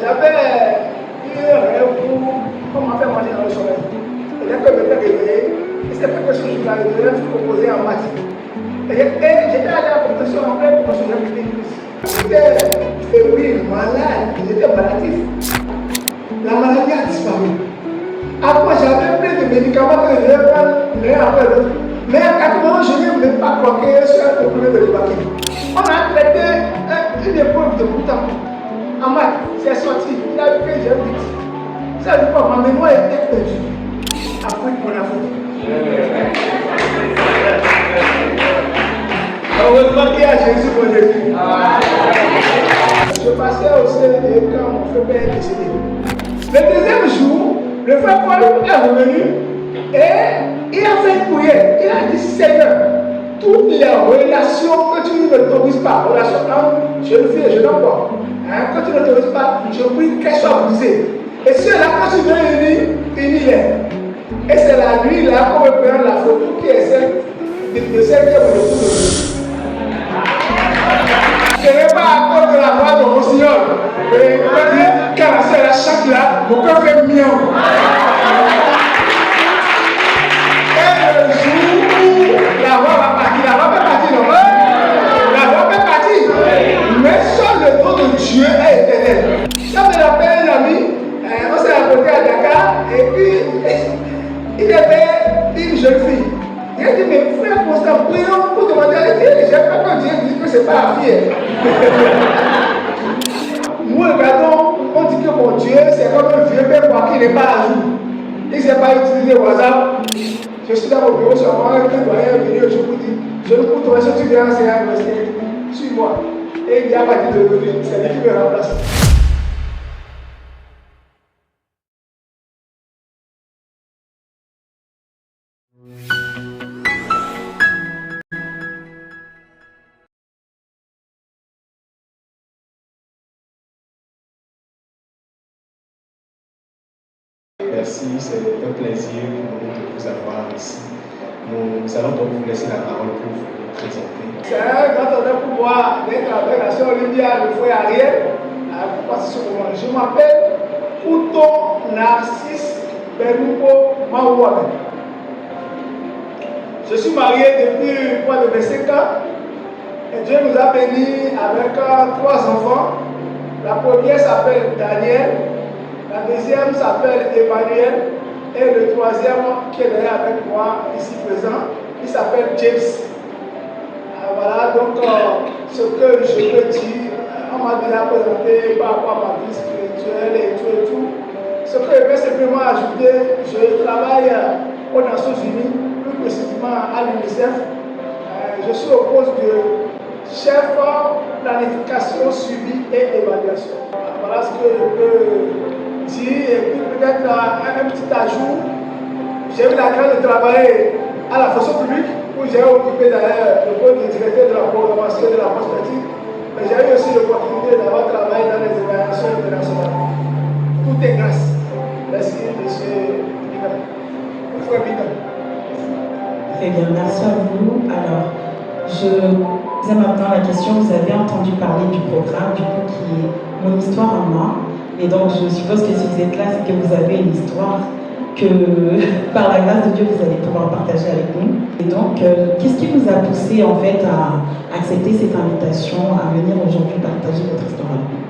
J'avais eu un rêve où on m'a fait manger dans le sommeil. Et dès que je m'étais réveillé, c'était pas quelque chose que je voulais proposer en maths. Et j'étais allé à la compétition en pleine promotion de l'Église. J'étais fébrile, malade, j'étais maladif. La maladie a disparu. Après, j'avais plein de médicaments que je devais prendre l'un après l'autre. Mais à 4 mois, je n'ai même pas croqué sur un problème de l'évacuer. On a traité une épreuve de bout en bout. En maths, c'est sorti. Il a vu que j'ai vite. Ça veut dire quoi? Ma mémoire était perdue. Afrique, mon Afrique. Heureusement qu'il y a Jésus pour Jésus. Je passais au CND quand mon frère père est décédé. Le deuxième jour, le frère Paul est revenu et il a fait une prière. Il a dit Seigneur, toutes les relations que tu ne t'autorises pas, relations entre jeune fille et jeune homme, que tu ne t'autorises pas, je prie qu'elles soient brisées. Et ceux-là, quand tu veux unis-les. Et c'est la nuit là qu'on me prend la photo qui est celle de celle qui est au dessous de nous. Ce n'est pas à cause de la voix de mon Seigneur. Mais quand la sœur chante là, mon cœur fait mieux. Et le jour où la voix va partir, la voix peut partir, non? La voix peut partir. Mais seul le nom de Dieu est éternel. Ça me rappelle un ami, on s'est rencontré à Dakar, et puis il avait une jeune fille. Il a dit, mais frère Constant, prions pour demander à Dieu. J'ai pas quand Dieu dit que c'est pas la fille. Nous regardons, on dit que mon Dieu, c'est comme un vieux père pour qui n'est pas à jour. Il ne sait pas utiliser WhatsApp. Je suis dans mon bureau sur moi, un doyen est venu, je vous dis, je ne coûte si tu viens enseigner à l'université, suis-moi. Et il n'y a pas dit de venir, c'est lui qui me remplace. Merci, c'est un plaisir pour nous de vous avoir ici. Nous allons donc vous laisser la parole pour vous présenter. C'est un grand honneur pour moi d'être avec la sœur Olivia, le frère Ariel, pour passer ce moment. Je m'appelle Pouton Narcisse Benouko Maouabe. Je suis marié depuis près de 25 ans et Dieu nous a bénis avec 3 enfants. La première s'appelle Daniel. La deuxième s'appelle Emmanuel et le troisième qui est derrière avec moi ici présent, il s'appelle James. Voilà donc ce que je peux dire, on m'a déjà présenté par rapport à ma vie spirituelle et tout. Ce que je vais simplement ajouter, je travaille aux Nations Unies, plus précisément à l'UNICEF. Je suis au poste de chef planification, suivi et évaluation. Voilà ce que je peux dire, et puis peut-être un petit ajout. J'ai eu la grâce de travailler à la fonction publique, où j'ai occupé d'ailleurs le poste de directeur de la programmation de la prospective, mais j'ai eu aussi l'opportunité d'avoir travaillé dans les évaluations internationales. Tout est grâce. Merci, monsieur Bidon. Frère Bidon. Très bien, merci à vous. Alors, je posais maintenant la question, vous avez entendu parler du programme, du coup, qui est Mon histoire à moi. Et donc, je suppose que si vous êtes là, c'est que vous avez une histoire que, par la grâce de Dieu, vous allez pouvoir partager avec nous. Et donc, qu'est-ce qui vous a poussé, en fait, à accepter cette invitation, à venir aujourd'hui partager votre histoire avec nous?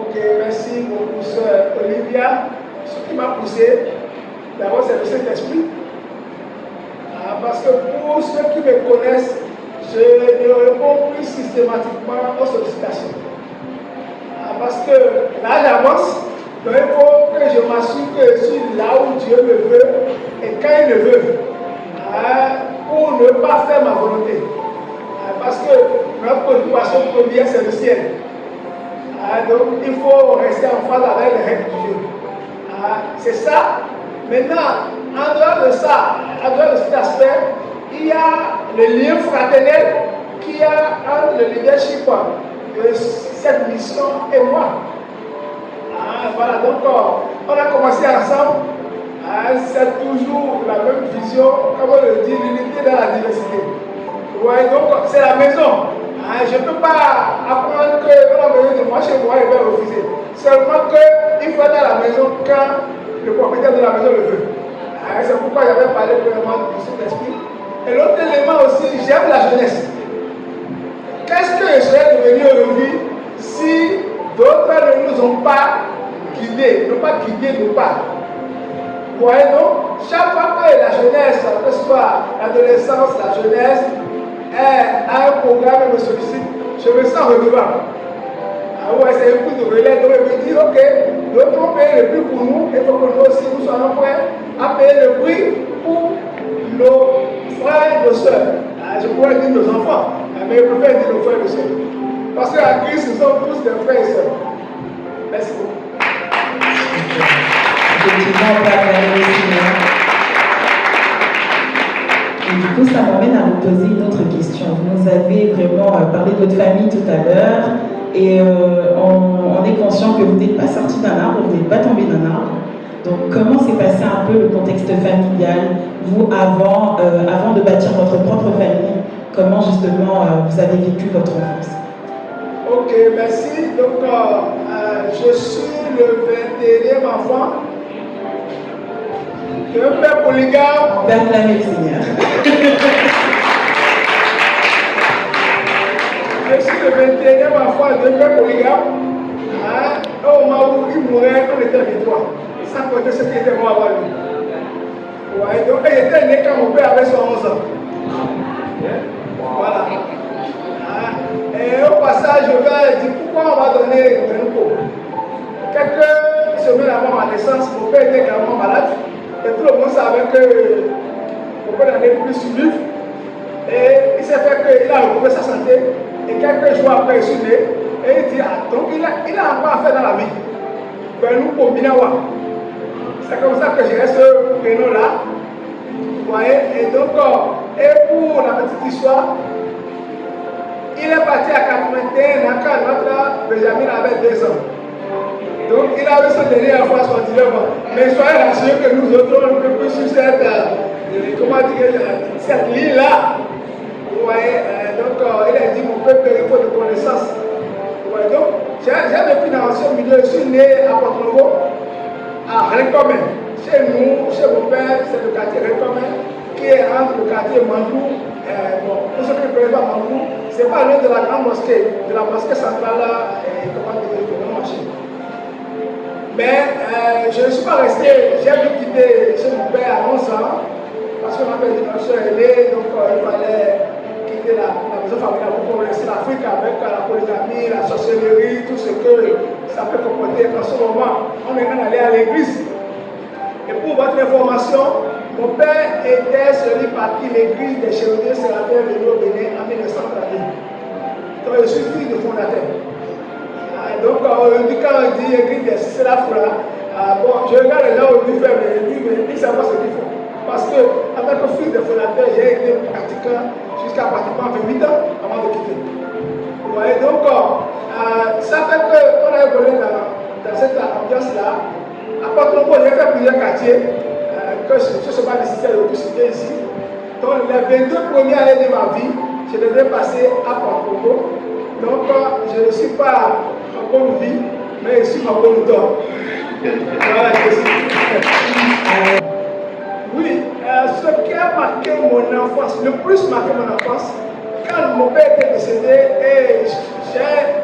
Ok, merci beaucoup, sœur Olivia. Ce qui m'a poussé, d'abord, c'est le Saint-Esprit. Parce que pour ceux qui me connaissent, je ne réponds plus systématiquement aux sollicitations. Parce que là j'avance, donc il faut que je m'assure que je suis là où Dieu me veut et quand il le veut, pour ne pas faire ma volonté. Parce que notre préoccupation première c'est le ciel. Donc il faut rester en phase avec les règles de Dieu. C'est ça. Maintenant, en dehors de ça, en dehors de cet aspect, il y a le lien fraternel qu'il y a entre le leadership de cette mission et moi. Voilà, donc on a commencé ensemble. C'est toujours la même vision, comme on le dit, l'unité dans la diversité. Ouais, donc c'est la maison. Je ne peux pas apprendre qu'on a besoin de moi chez moi et vais refuser. Seulement qu'il faut être à la maison quand le propriétaire de la maison le veut. C'est pourquoi j'avais parlé premièrement du Saint-Esprit. Et l'autre élément aussi, j'aime la jeunesse. Qu'est-ce que je serais devenu aujourd'hui si d'autres ne nous ont pas guidés, n'ont pas guidé nos pas? Vous voyez donc, chaque fois que la jeunesse, que ce soit l'adolescence, la jeunesse, a un programme et me sollicite, je me sens redevable. Ah ouais, c'est un coup de relais, donc je me dis, ok, d'autres ont payé le prix pour nous, et il faut que nous aussi nous soyons prêts à payer le prix pour nos frères et nos soeurs. Je pourrais dire nos enfants, mais je préfère dire nos frères et nos soeurs. Parce qu'à Christ, nous sommes tous des frères et soeurs. Merci beaucoup. Effectivement, on peut acclamer le Seigneur. Et du coup, ça m'amène à vous poser une autre question. Vous nous avez vraiment parlé de votre famille tout à l'heure, et on est conscient que vous n'êtes pas sorti d'un arbre, vous n'êtes pas tombé d'un arbre. Donc, comment s'est passé un peu le contexte familial, vous, avant de bâtir votre propre famille? Comment, justement, vous avez vécu votre enfance? Ok, merci. Donc, je suis le 21e enfant d'un père polygame. Acclamez le Seigneur. Je suis le 21e enfant d'un père polygame. Au moment où il mourait, on était victoire. Sans compter ce qui était moi avant lui. Ouais, donc, il était né quand mon père avait 11 ans. Voilà. Et au passage, je vais dire pourquoi on va donner Benuko. Quelques semaines avant ma naissance, mon père était gravement malade. Et tout le monde savait que mon père n'allait plus survivre. Et il s'est fait qu'il a retrouvé sa santé. Et quelques jours après, il est né. Et il dit, ah, donc il a encore à faire dans la vie. Benuko Binawa. C'est comme ça que j'ai ce prénom-là. Vous voyez? Et donc, et pour la petite histoire, il est parti à 81 ans quand notre Benjamin avait 2 ans. Donc il avait sa dernière fois 69 ans. Mais soyez rassurés que nous autres, on ne peut plus sur cette ligne-là. Vous voyez, donc il a dit mon peuple, il faut de connaissances. Vous voyez, donc j'ai vécu dans ce milieu, je suis né à Porto-Novo, à Rennes-Commun. Chez nous, chez mon père, c'est le quartier Rennes-Commun qui est entre le quartier Mandou. Bon, pour ceux qui ne connaissent pas Mandou, c'est pas loin de la grande mosquée, de la mosquée centrale, comment dire, de Grand Marché. Mais je ne suis pas resté, j'ai dû quitter chez mon père à 11 ans, parce que ma mère est aînée, donc il fallait quitter la maison familiale pour progresser l'Afrique avec la polygamie, la sorcellerie, tout ce que ça peut comporter. En ce moment, on est allé à l'église. Et pour votre information, mon père était celui par qui l'église des chevaliers Séraphin est venue au Bénin en 1930. Donc je suis fils de fondateur. Donc aujourd'hui quand on dit église des Séraphin, bon, je regarde les gens aujourd'hui faire mes études, mais ils ne savent pas ce qu'ils font. Parce que en tant que fils de fondateur, j'ai été pratiquant jusqu'à pratiquement 28 ans avant de quitter. Vous voyez, donc ça fait qu'on a évolué dans cette ambiance-là. À Porto-Novo, j'ai fait plusieurs quartiers. Que ce ne soit pas nécessaire de tout citer ici. Donc les 22 premières années de ma vie, je les ai passées à Porto-Novo. Donc je ne suis pas en bonne vie, mais je suis en bonne odeur. Voilà, je suis. Oui, ce qui a marqué mon enfance, le plus marqué mon enfance, quand mon père était décédé, et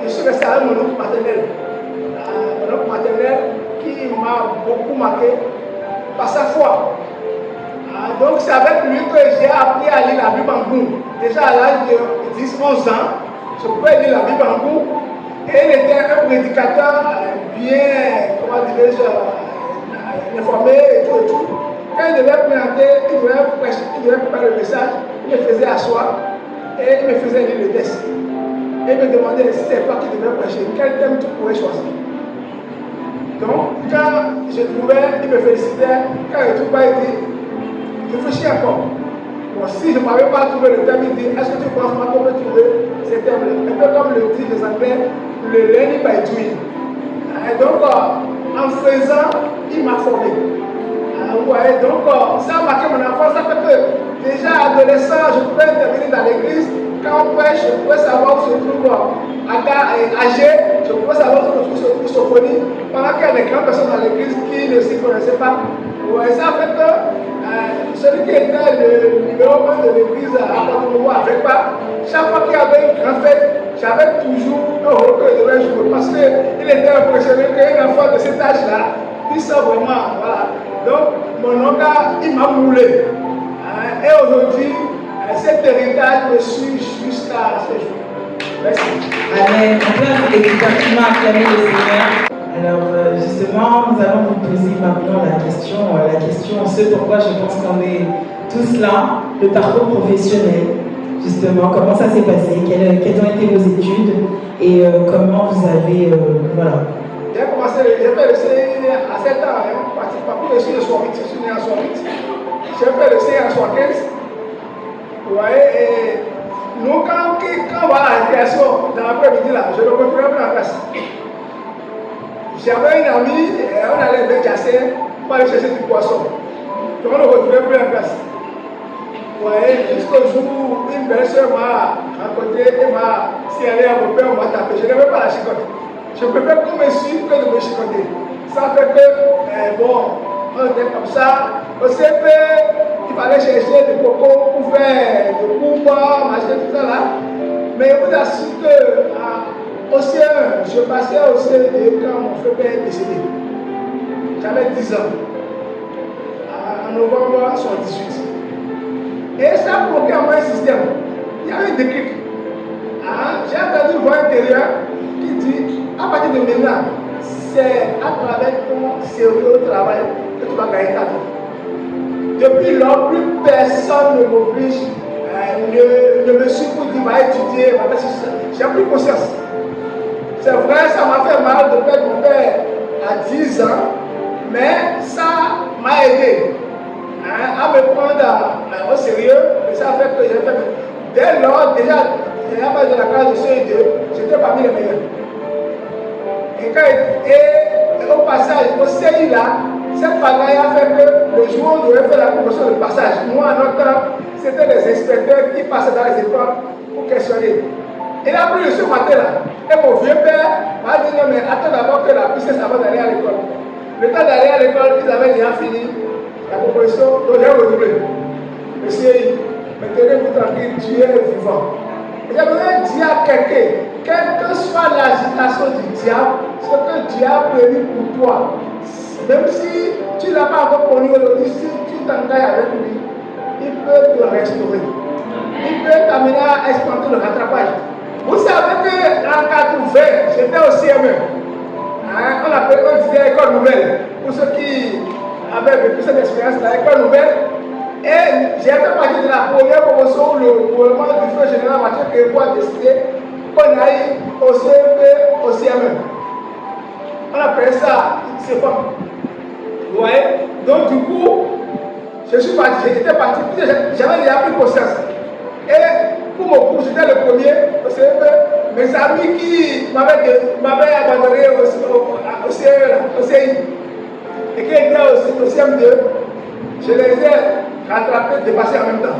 je suis resté avec mon oncle maternel. Mon oncle maternel qui m'a beaucoup marqué par sa foi. Donc c'est avec lui que j'ai appris à lire la Bible en Goum. Déjà à l'âge de 10-11 ans, je pouvais lire la Bible en Goum. Et il était un prédicateur bien, comment dirais-je, informé et tout et tout. Quand il devait présenter, il devait préparer le message, il me faisait asseoir et il me faisait lire le texte. Et il me demandait si c'était toi qui devais prêcher, quel thème tu pourrais choisir. Donc, quand je trouvais, il me félicitait. Quand je trouvais, il dit, réfléchis encore. Bon, si je n'avais pas trouvé le thème, il dit, est-ce que tu penses pas qu'on peut trouver ces thèmes-là? Un peu comme le dit les Anglais, le learning by doing. Et donc, en faisant, il m'a formé. Vous voyez, donc, ça a marqué mon enfance. Ça fait que, déjà adolescent, je pouvais intervenir dans l'église. Quand on prêche, je pouvais savoir où se trouve âgé, je pouvais savoir où se trouve Sophonie. grandes personnes dans l'église qui ne s'y connaissaient pas. Ouais, ça fait que celui qui était le numéro 1 de l'église à Porto-Novo avec pas, chaque fois qu'il y avait une grande fête, j'avais toujours un rôle que je devais jouer parce qu'il était impressionné qu'un enfant de cet âge-là puisse vraiment, voilà. Donc, mon oncle, il m'a moulé. Et aujourd'hui, cet héritage me suit jusqu'à ce jour. Merci. Amen. On peut efficacement acclamer le Seigneur. Alors, justement, nous allons vous poser maintenant la question, ce pourquoi je pense qu'on est tous là, le parcours professionnel. Justement, comment ça s'est passé, quelles ont été vos études et comment vous avez, voilà. J'ai fait le CI à 7 ans, je suis né en 68, j'ai fait le CI en 75. Vous voyez, et nous, quand on va à la récréation, dans l'après-midi, là, je ne retrouve plus en classe. J'avais une amie, on allait vers Jassé pour aller chercher du poisson. Donc on ne retrouvait plus en classe. Vous voyez, jusqu'au jour où une belle soeur m'a rencontré et m'a signalé à mon père, on m'a tapé. Je n'avais pas la chicotte. Je préfère qu'on me suive que de me chicoter. Ça fait que, bon, on était comme ça. Au CP, il fallait chercher des cocos pour faire des coupons, m'acheter tout ça là. Mais je vous assure que au CE1, je passais au CE2 quand mon frère est décédé. J'avais 10 ans. En novembre 78. Et ça bloquait en moi un système. Il y avait un déclic. J'ai entendu une voix intérieure qui dit, à partir de maintenant, c'est à travers ton sérieux travail que tu vas gagner ta vie. Depuis lors, plus personne ne m'oblige, ne me suit pour dire, va étudier, va faire ceci. J'ai pris conscience. C'est vrai, ça m'a fait mal de perdre mon père à 10 ans, mais ça m'a aidé à me prendre au sérieux, et ça a fait que j'ai fait. Dès lors, déjà, à partir de la classe de CE2, j'étais parmi les meilleurs. Et au passage, au CI là, cette bagaille a fait que le jour où on devait faire la promotion de passage, moi en notre temps, c'était les inspecteurs qui passaient dans les écoles pour questionner. Il a pris ce matin-là. Et mon vieux père m'a dit non, mais attends d'abord que la puissance avant d'aller à l'école. Le temps d'aller à l'école, ils avaient déjà fini la proposition, donc j'ai redoublé. Monsieur, maintenez-vous tranquille, tu es vivant. Et j'aimerais dire à quelqu'un, quelle que soit l'agitation du diable, ce que Dieu a prévu pour toi, même si tu ne l'as pas encore connu aujourd'hui, si tu t'engages avec lui, il peut te restaurer. Il peut t'amener à exploiter le rattrapage. Vous savez qu'en 80, j'étais au CME. On disait école nouvelle. Pour ceux qui avaient vécu cette expérience-là, école nouvelle. Et j'ai fait partie de la première promotion où le gouvernement du feu général Mathieu Kébois a décidé qu'on aille au CME, au CME. On appelait ça CFOM. Vous voyez? Donc du coup, je suis parti, j'étais parti, j'avais déjà pris conscience. Et pour mon cours, j'étais le premier au CFE. Mes amis qui m'avaient abandonné au CI et qui étaient au CM2, je les ai rattrapés, dépassés en même temps.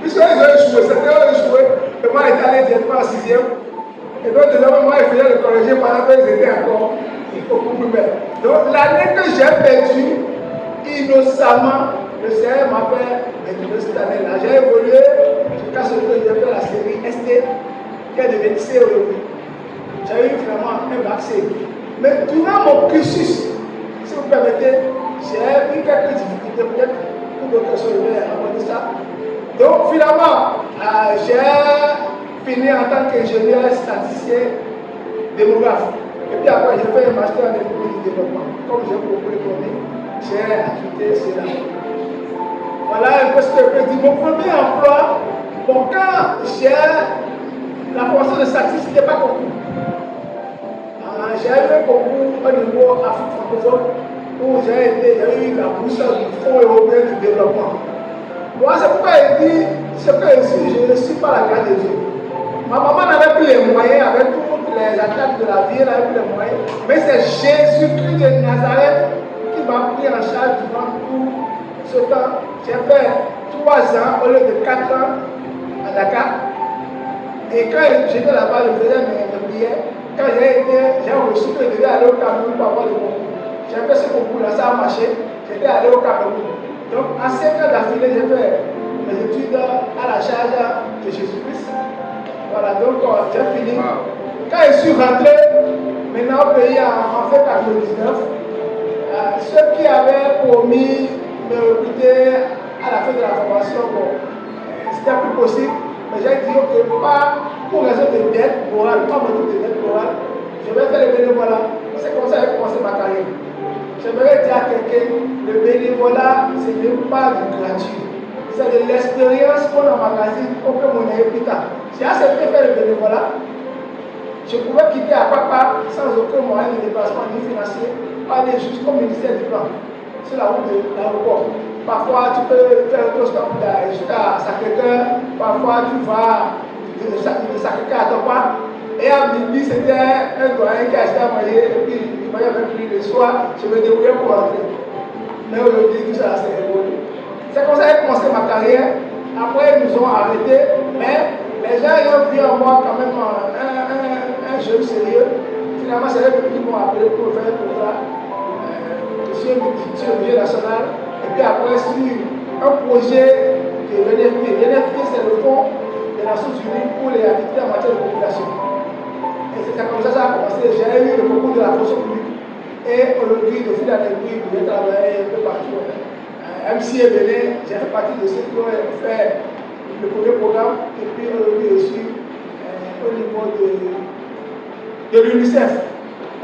Puisqu'ils ont échoué, c'était eux échoué, et moi j'étais allé directement en 6e. Et donc désormais, moi je faisais le collège pendant qu'ils étaient encore beaucoup plus belles. Donc l'année que j'ai perdue, innocemment, le Seigneur m'a fait cette année-là. J'ai évolué jusqu'à ce que j'ai fait la série ST, qui est devenue C aujourd'hui. J'ai eu vraiment un bac C. Mais durant mon cursus, si vous permettez, j'ai eu quelques difficultés, peut-être pour d'autres personnes je vais aborder ça. Donc finalement, j'ai fini en tant qu'ingénieur statisticien démographe. Et puis après, j'ai fait un master en économie du développement. Comme j'ai beaucoup l'économie, j'ai acquitté cela. Voilà un peu ce que je peux dire. Mon premier emploi, bon, quand j'ai la formation de statistique, ce n'était pas concours. J'ai eu un concours au niveau Afrique francophone où j'ai eu la bourse du Fonds européen du développement. Moi, c'est pourquoi il dit ce que je ne suis pas la grâce de Dieu. Ma maman n'avait plus les moyens, avec toutes les attaques de la vie, elle n'avait plus les moyens. Mais c'est Jésus-Christ de Nazareth qui m'a pris en charge durant tout ce temps. J'ai fait 3 ans au lieu de 4 ans à Dakar. Et quand j'étais là-bas, je faisais mes billets. Quand j'ai reçu que je devais aller au Cameroun pour avoir le concours, j'ai fait ce concours-là, ça a marché. J'étais allé au Cameroun. Donc, en 5 ans d'affilée, j'ai fait mes études à la charge de Jésus-Christ. Voilà, donc j'ai fini. Quand je suis rentré, maintenant au pays en fait 99, ceux qui avaient promis de me recruter à la fin de la formation, bon, c'était plus possible. Mais j'ai dit, ok, pas pour raison de dette morale, pas motif de dette morale, je vais faire le bénévolat. C'est comme ça que j'ai commencé ma carrière. J'aimerais dire à quelqu'un, le bénévolat, ce n'est pas du gratuit. C'est de l'expérience qu'on emmagasine, qu'on peut monnayer plus tard. J'ai accepté de faire le bénévolat. Je pouvais quitter à Papa sans aucun moyen de déplacement ni financier, aller jusqu'au ministère du Plan, sur la route de l'aéroport. Parfois, tu peux faire un stop jusqu'à Sacré-Cœur, parfois tu vas de Sacré-Cœur à Topa. Et à midi, c'était un doyen qui achetait à manger, et puis il voyait avec lui le soir, je me débrouillais pour rentrer. Mais aujourd'hui, tout ça, c'est évolué. C'est comme ça que j'ai commencé ma carrière. Après, ils nous ont arrêtés, mais les gens ont vu en moi quand même un jeune sérieux. Finalement, c'est eux qui m'ont appelé pour faire tout ça. Je suis au budget national. Et puis après, sur un projet de l'NFP. L'NFP, c'est le Fonds des Nations Unies pour les activités en matière de population. Et c'est comme ça que ça a commencé. J'ai eu le concours de la fonction publique. Et aujourd'hui, de fil en aiguille, je travaille un peu partout. MC est venu, j'ai fait partie de ceux qui ont fait le premier programme. Et puis aujourd'hui, je suis au niveau de l'UNICEF.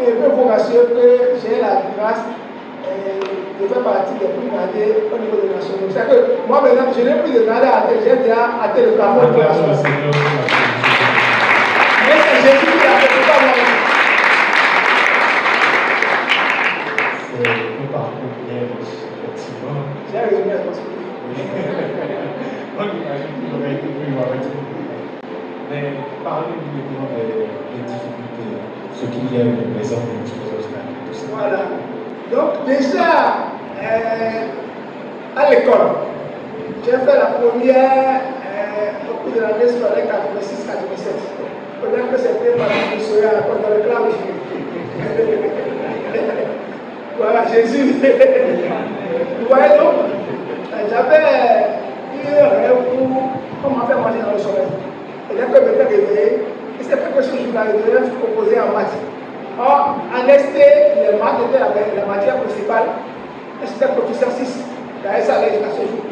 Et je peux vous rassurer que j'ai la grâce de faire partie des plus gradés au niveau des nations. C'est que moi maintenant, je n'ai plus de gradés à terre, j'ai déjà atteint le plafond de la nation. Mais c'est Jésus qui l'a fait, pas moi. C'est un parcours bien riche, effectivement. J'ai résumé la possibilité. On imagine qu'il aurait été plus avec ce mais parlez-nous maintenant des difficultés, ce qu'il y a eu, les embûches, les obstacles, tout ça. Voilà. Donc déjà, à l'école, j'ai fait la première au cours de l'année scolaire 86-87. Peut-être que c'était par le soleil à la porte de réclame. Voilà, Jésus. Vous voyez donc, j'avais eu un rêve pour comment faire manger dans le soleil. Et dès que je m'étais réveillé, il s'est fait que ce jour-là, je devais proposer en maths. Or, en ST, les maths étaient la matière principale. Et c'était professeur 6. D'ailleurs, ça allait jusqu'à ce jour.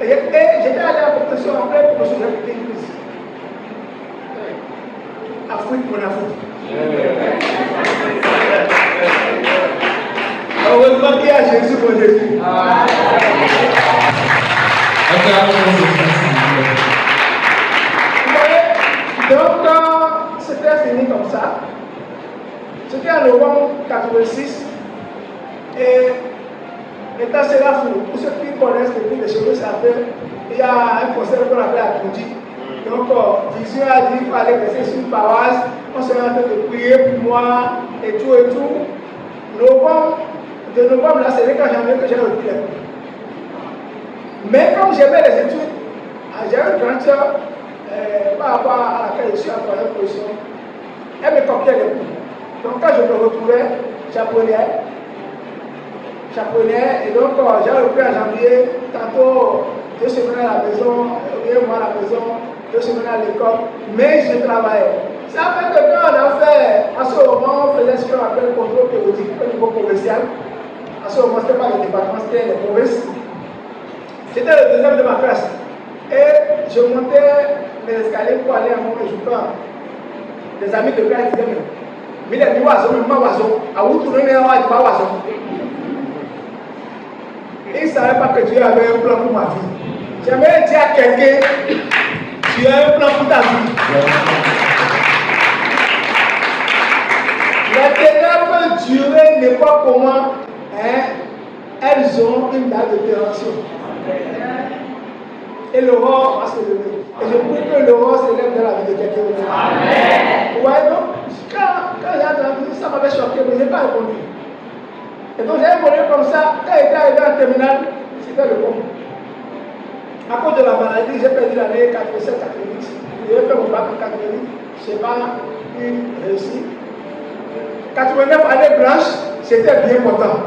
Et j'étais allé à la compétition en pleine promotion de l'église. Afrique, mon Afrique. Heureusement qu'il y a Jésus, mon Jésus. Donc, c'était fini comme ça. C'était en novembre 86. Et étant Séraphin, pour ceux qui connaissent le prix de cheveux, ça fait, il y a un conseil qu'on appelle à Koudi. Donc, Vision a dit qu'il fallait rester sur une paroisse. On s'est en train de prier pour moi et tout et tout. De novembre, là, c'est quand janvier que j'ai repris les cours. Mais comme j'aimais les études, j'ai une grande sœur par rapport à laquelle je suis en troisième position. Elle me copiait les cours. Donc quand je me retrouvais, j'apprenais. Et donc j'ai repris en janvier, tantôt 2 semaines à la maison, 1 mois à la maison, 2 semaines à l'école, mais je travaillais. Ça fait que quand on a fait, à ce moment, on faisait ce qu'on appelle le contrôle périodique au niveau provincial. À ce moment, ce n'était pas le département, c'était les provinces. J'étais le deuxième de ma classe. Et je montais les escaliers pour aller à mon éjouement. Des amis de classe disaient, mais il est oiseau, mais pas oiseau. À où tourner, il n'est pas oiseau. Et ils ne savaient pas que Dieu avait un plan pour ma vie. J'aimerais dire à quelqu'un, tu as un plan pour ta vie. Les ténèbres peuvent durer n'importe comment. Elles ont une date de péremption. Et l'aurore va se lever. Et je prie que l'aurore se lève dans la vie de quelqu'un d'autre. Amen. Ouais, donc, quand il y a entendu, ça m'avait choqué, mais je n'ai pas répondu. Et donc, j'ai évolué comme ça. Quand j'étais arrivé en terminale, c'était le bon. À cause de la maladie, j'ai perdu l'année 87-88. J'ai fait mon bac en 88. Je n'ai pas pu réussir. 89, année blanche, c'était bien portant.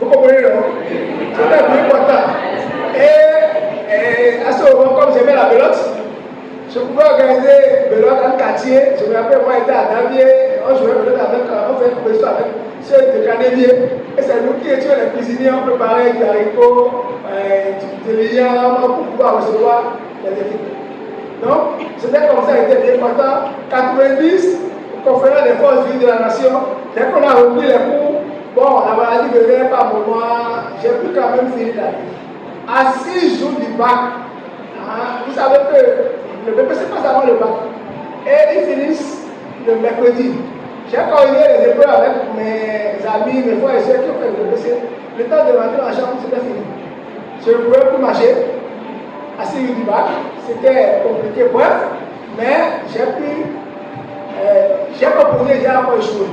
Vous comprenez, non? C'était bien portant. Et à ce moment, comme j'aimais la belote, je pouvais organiser belote dans le quartier. Je me rappelle, moi, j'étais à Davier, on jouait belote avec, on faisait une compétition avec ceux de Canévier. Et c'est nous qui étions les cuisiniers, on préparait du haricot, du liant pour pouvoir recevoir les équipes. Donc, c'était comme ça, il était bien content. 90, conférence des forces vives de la nation, dès qu'on a repris les cours, bon, la maladie venait par moment, j'ai pu quand même finir la vie. À 6 jours du bac, vous savez que le BPC passe avant le bac, et ils finissent le mercredi. J'ai corrigé les épreuves avec mes amis, mes frères et soeurs qui ont fait le BPC. Le temps de rentrer en chambre, c'était fini. Je ne pouvais plus marcher. À 6 jours du bac, c'était compliqué, bref, mais j'ai composé, j'ai encore échoué.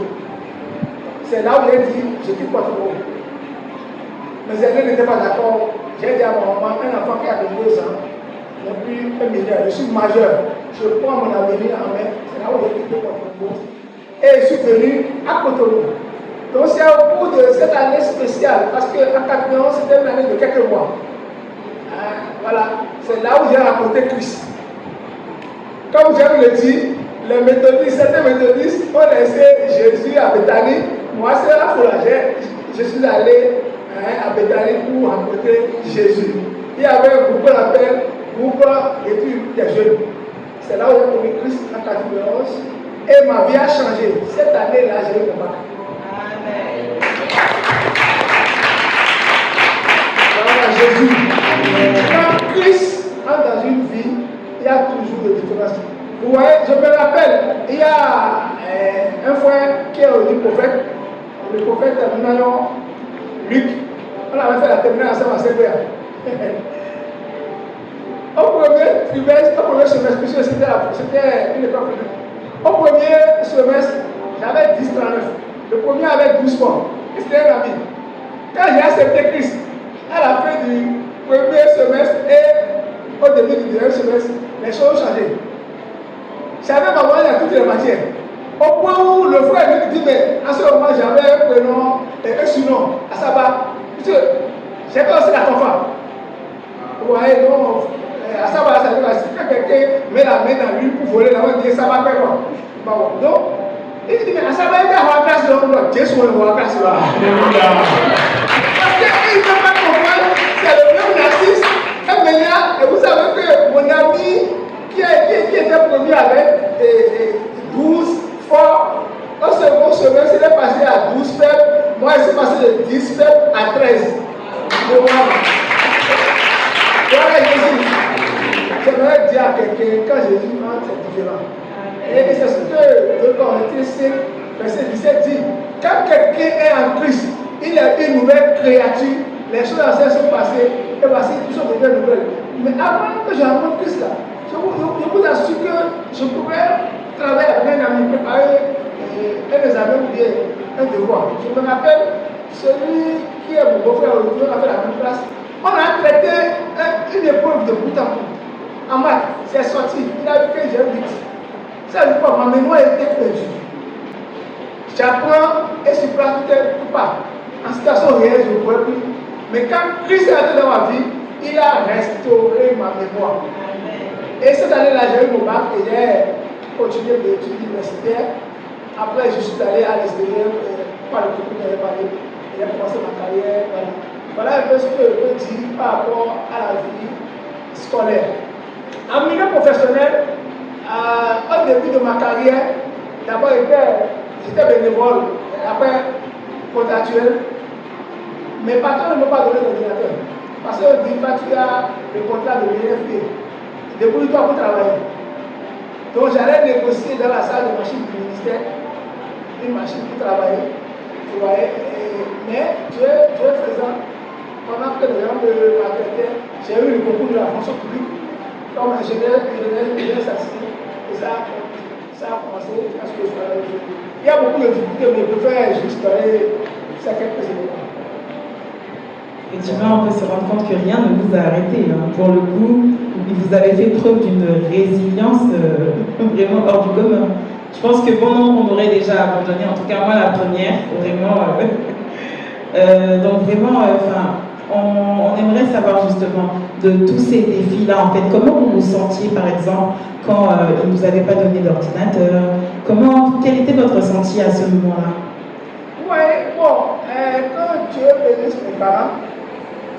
C'est là où j'ai dit, je quitte Porto-Novo. Mes aînés n'étaient pas d'accord. J'ai dit à mon maman, un enfant qui a 22 ans, n'est plus un mineur, je suis majeur, je prends mon avenir en main. C'est là où j'ai quitté Porto-Novo. Et je suis venu à Cotonou. Donc c'est au cours de cette année spéciale, parce qu'en 91, c'était une année de quelques mois. Voilà, c'est là où j'ai raconté Christ. Comme j'aime le dire, les méthodistes, certains méthodistes ont laissé Jésus à Bethanie. Moi, c'est la folie. Je suis allé à Bethanie pour rencontrer Jésus. Il y avait un groupe qu'on appelle groupe d'études des jeunes. C'est là où j'ai connu Christ en 91. Et ma vie a changé. Cette année-là, j'ai eu mon bac. Amen. Voilà Jésus. Quand Christ entre dans une vie, il y a toujours des différences. Vous voyez, je me rappelle, il y a un frère qui est devenu prophète, le prophète Terminaillon, Luc. On avait fait la terminale ensemble à CPA. Au premier trimestre, au premier semestre, puisque c'était une école primaire. Au premier semestre, j'avais 10,39. Le premier avait 12 points. C'était un ami. Quand j'ai accepté Christ, à la fin du premier semestre et au début du deuxième semestre, les choses ont changé. J'avais ma moyenne dans toutes les matières. Au point où le frère me dit, mais à ce moment, j'avais un prénom et un surnom, Asaba. Puisque j'ai commencé la fanfare. Vous voyez, donc, Asaba, ça veut dire que quand quelqu'un met la main dans l'huile pour voler, là, on dit, ça va faire quoi? Donc, il dit, mais Asaba était à la classe, donc, Jésus est à la classe, là. Parce qu'il ne peut pas comprendre, c'est le même narcisse. Et vous savez que mon ami qui était premier avec 12 forts, au second semestre, il est passé à 12 faibles. Moi, il s'est passé de 10 faibles à 13. Voilà Jésus. J'aimerais dire à quelqu'un, quand Jésus entre, c'est différent. Et c'est ce que le Corinthiens 5, verset 17 dit. Quand quelqu'un est en Christ, il est une nouvelle créature. Les choses anciennes sont passées, et voici tout sont devenues nouvelles. Mais avant que je rencontre Christ là, je vous assure que je pourrais travailler avec un ami, préparer un examen ou bien un devoir. Je me rappelle, celui qui est mon beau-frère aujourd'hui, on a fait la même classe. On a traité une épreuve de bout en bout. En maths, c'est sorti, il a vu que j'ai 8. Ça veut dire quoi? Ma mémoire était perdue. J'apprends et sur place tout part. En situation réelle, je ne pourrais plus. Mais quand Christ est entré dans ma vie, il a restauré ma mémoire. Et cette année-là, j'ai eu mon bac et j'ai continué mes études universitaires. Après, je suis allé à l'extérieur, par le coup, j'avais parlé. J'ai commencé ma carrière. Voilà un peu ce que je peux dire par rapport à la vie scolaire. En milieu professionnel, au début de ma carrière, d'abord j'étais bénévole, après contractuel. Mes patrons ne m'ont pas donné l'ordinateur. Parce que quand tu as le contrat de l'IFP, débrouille-toi pour travailler. Donc j'allais négocier dans la salle de machine du ministère, une machine pour travailler. Vous voyez, mais Dieu faisant, pendant que les gens me maltraitaient, j'ai eu le concours de la fonction publique comme ingénieur statistique. Et ça a commencé à ce que je sois là aujourd'hui. Il y a beaucoup de difficultés, mais je préfère juste donner ça quelques éléments. Effectivement, on peut se rendre compte que rien ne vous a arrêté. Pour le coup, vous avez fait preuve d'une résilience vraiment hors du commun. Je pense que bon nombre on aurait déjà abandonné, en tout cas moi la première, vraiment. Donc vraiment, on aimerait savoir justement de tous ces défis-là, en fait, comment vous vous sentiez par exemple quand ils ne vous avaient pas donné d'ordinateur, quel était votre ressenti à ce moment-là? Oui, bon, quand Dieu bénisse mes parents,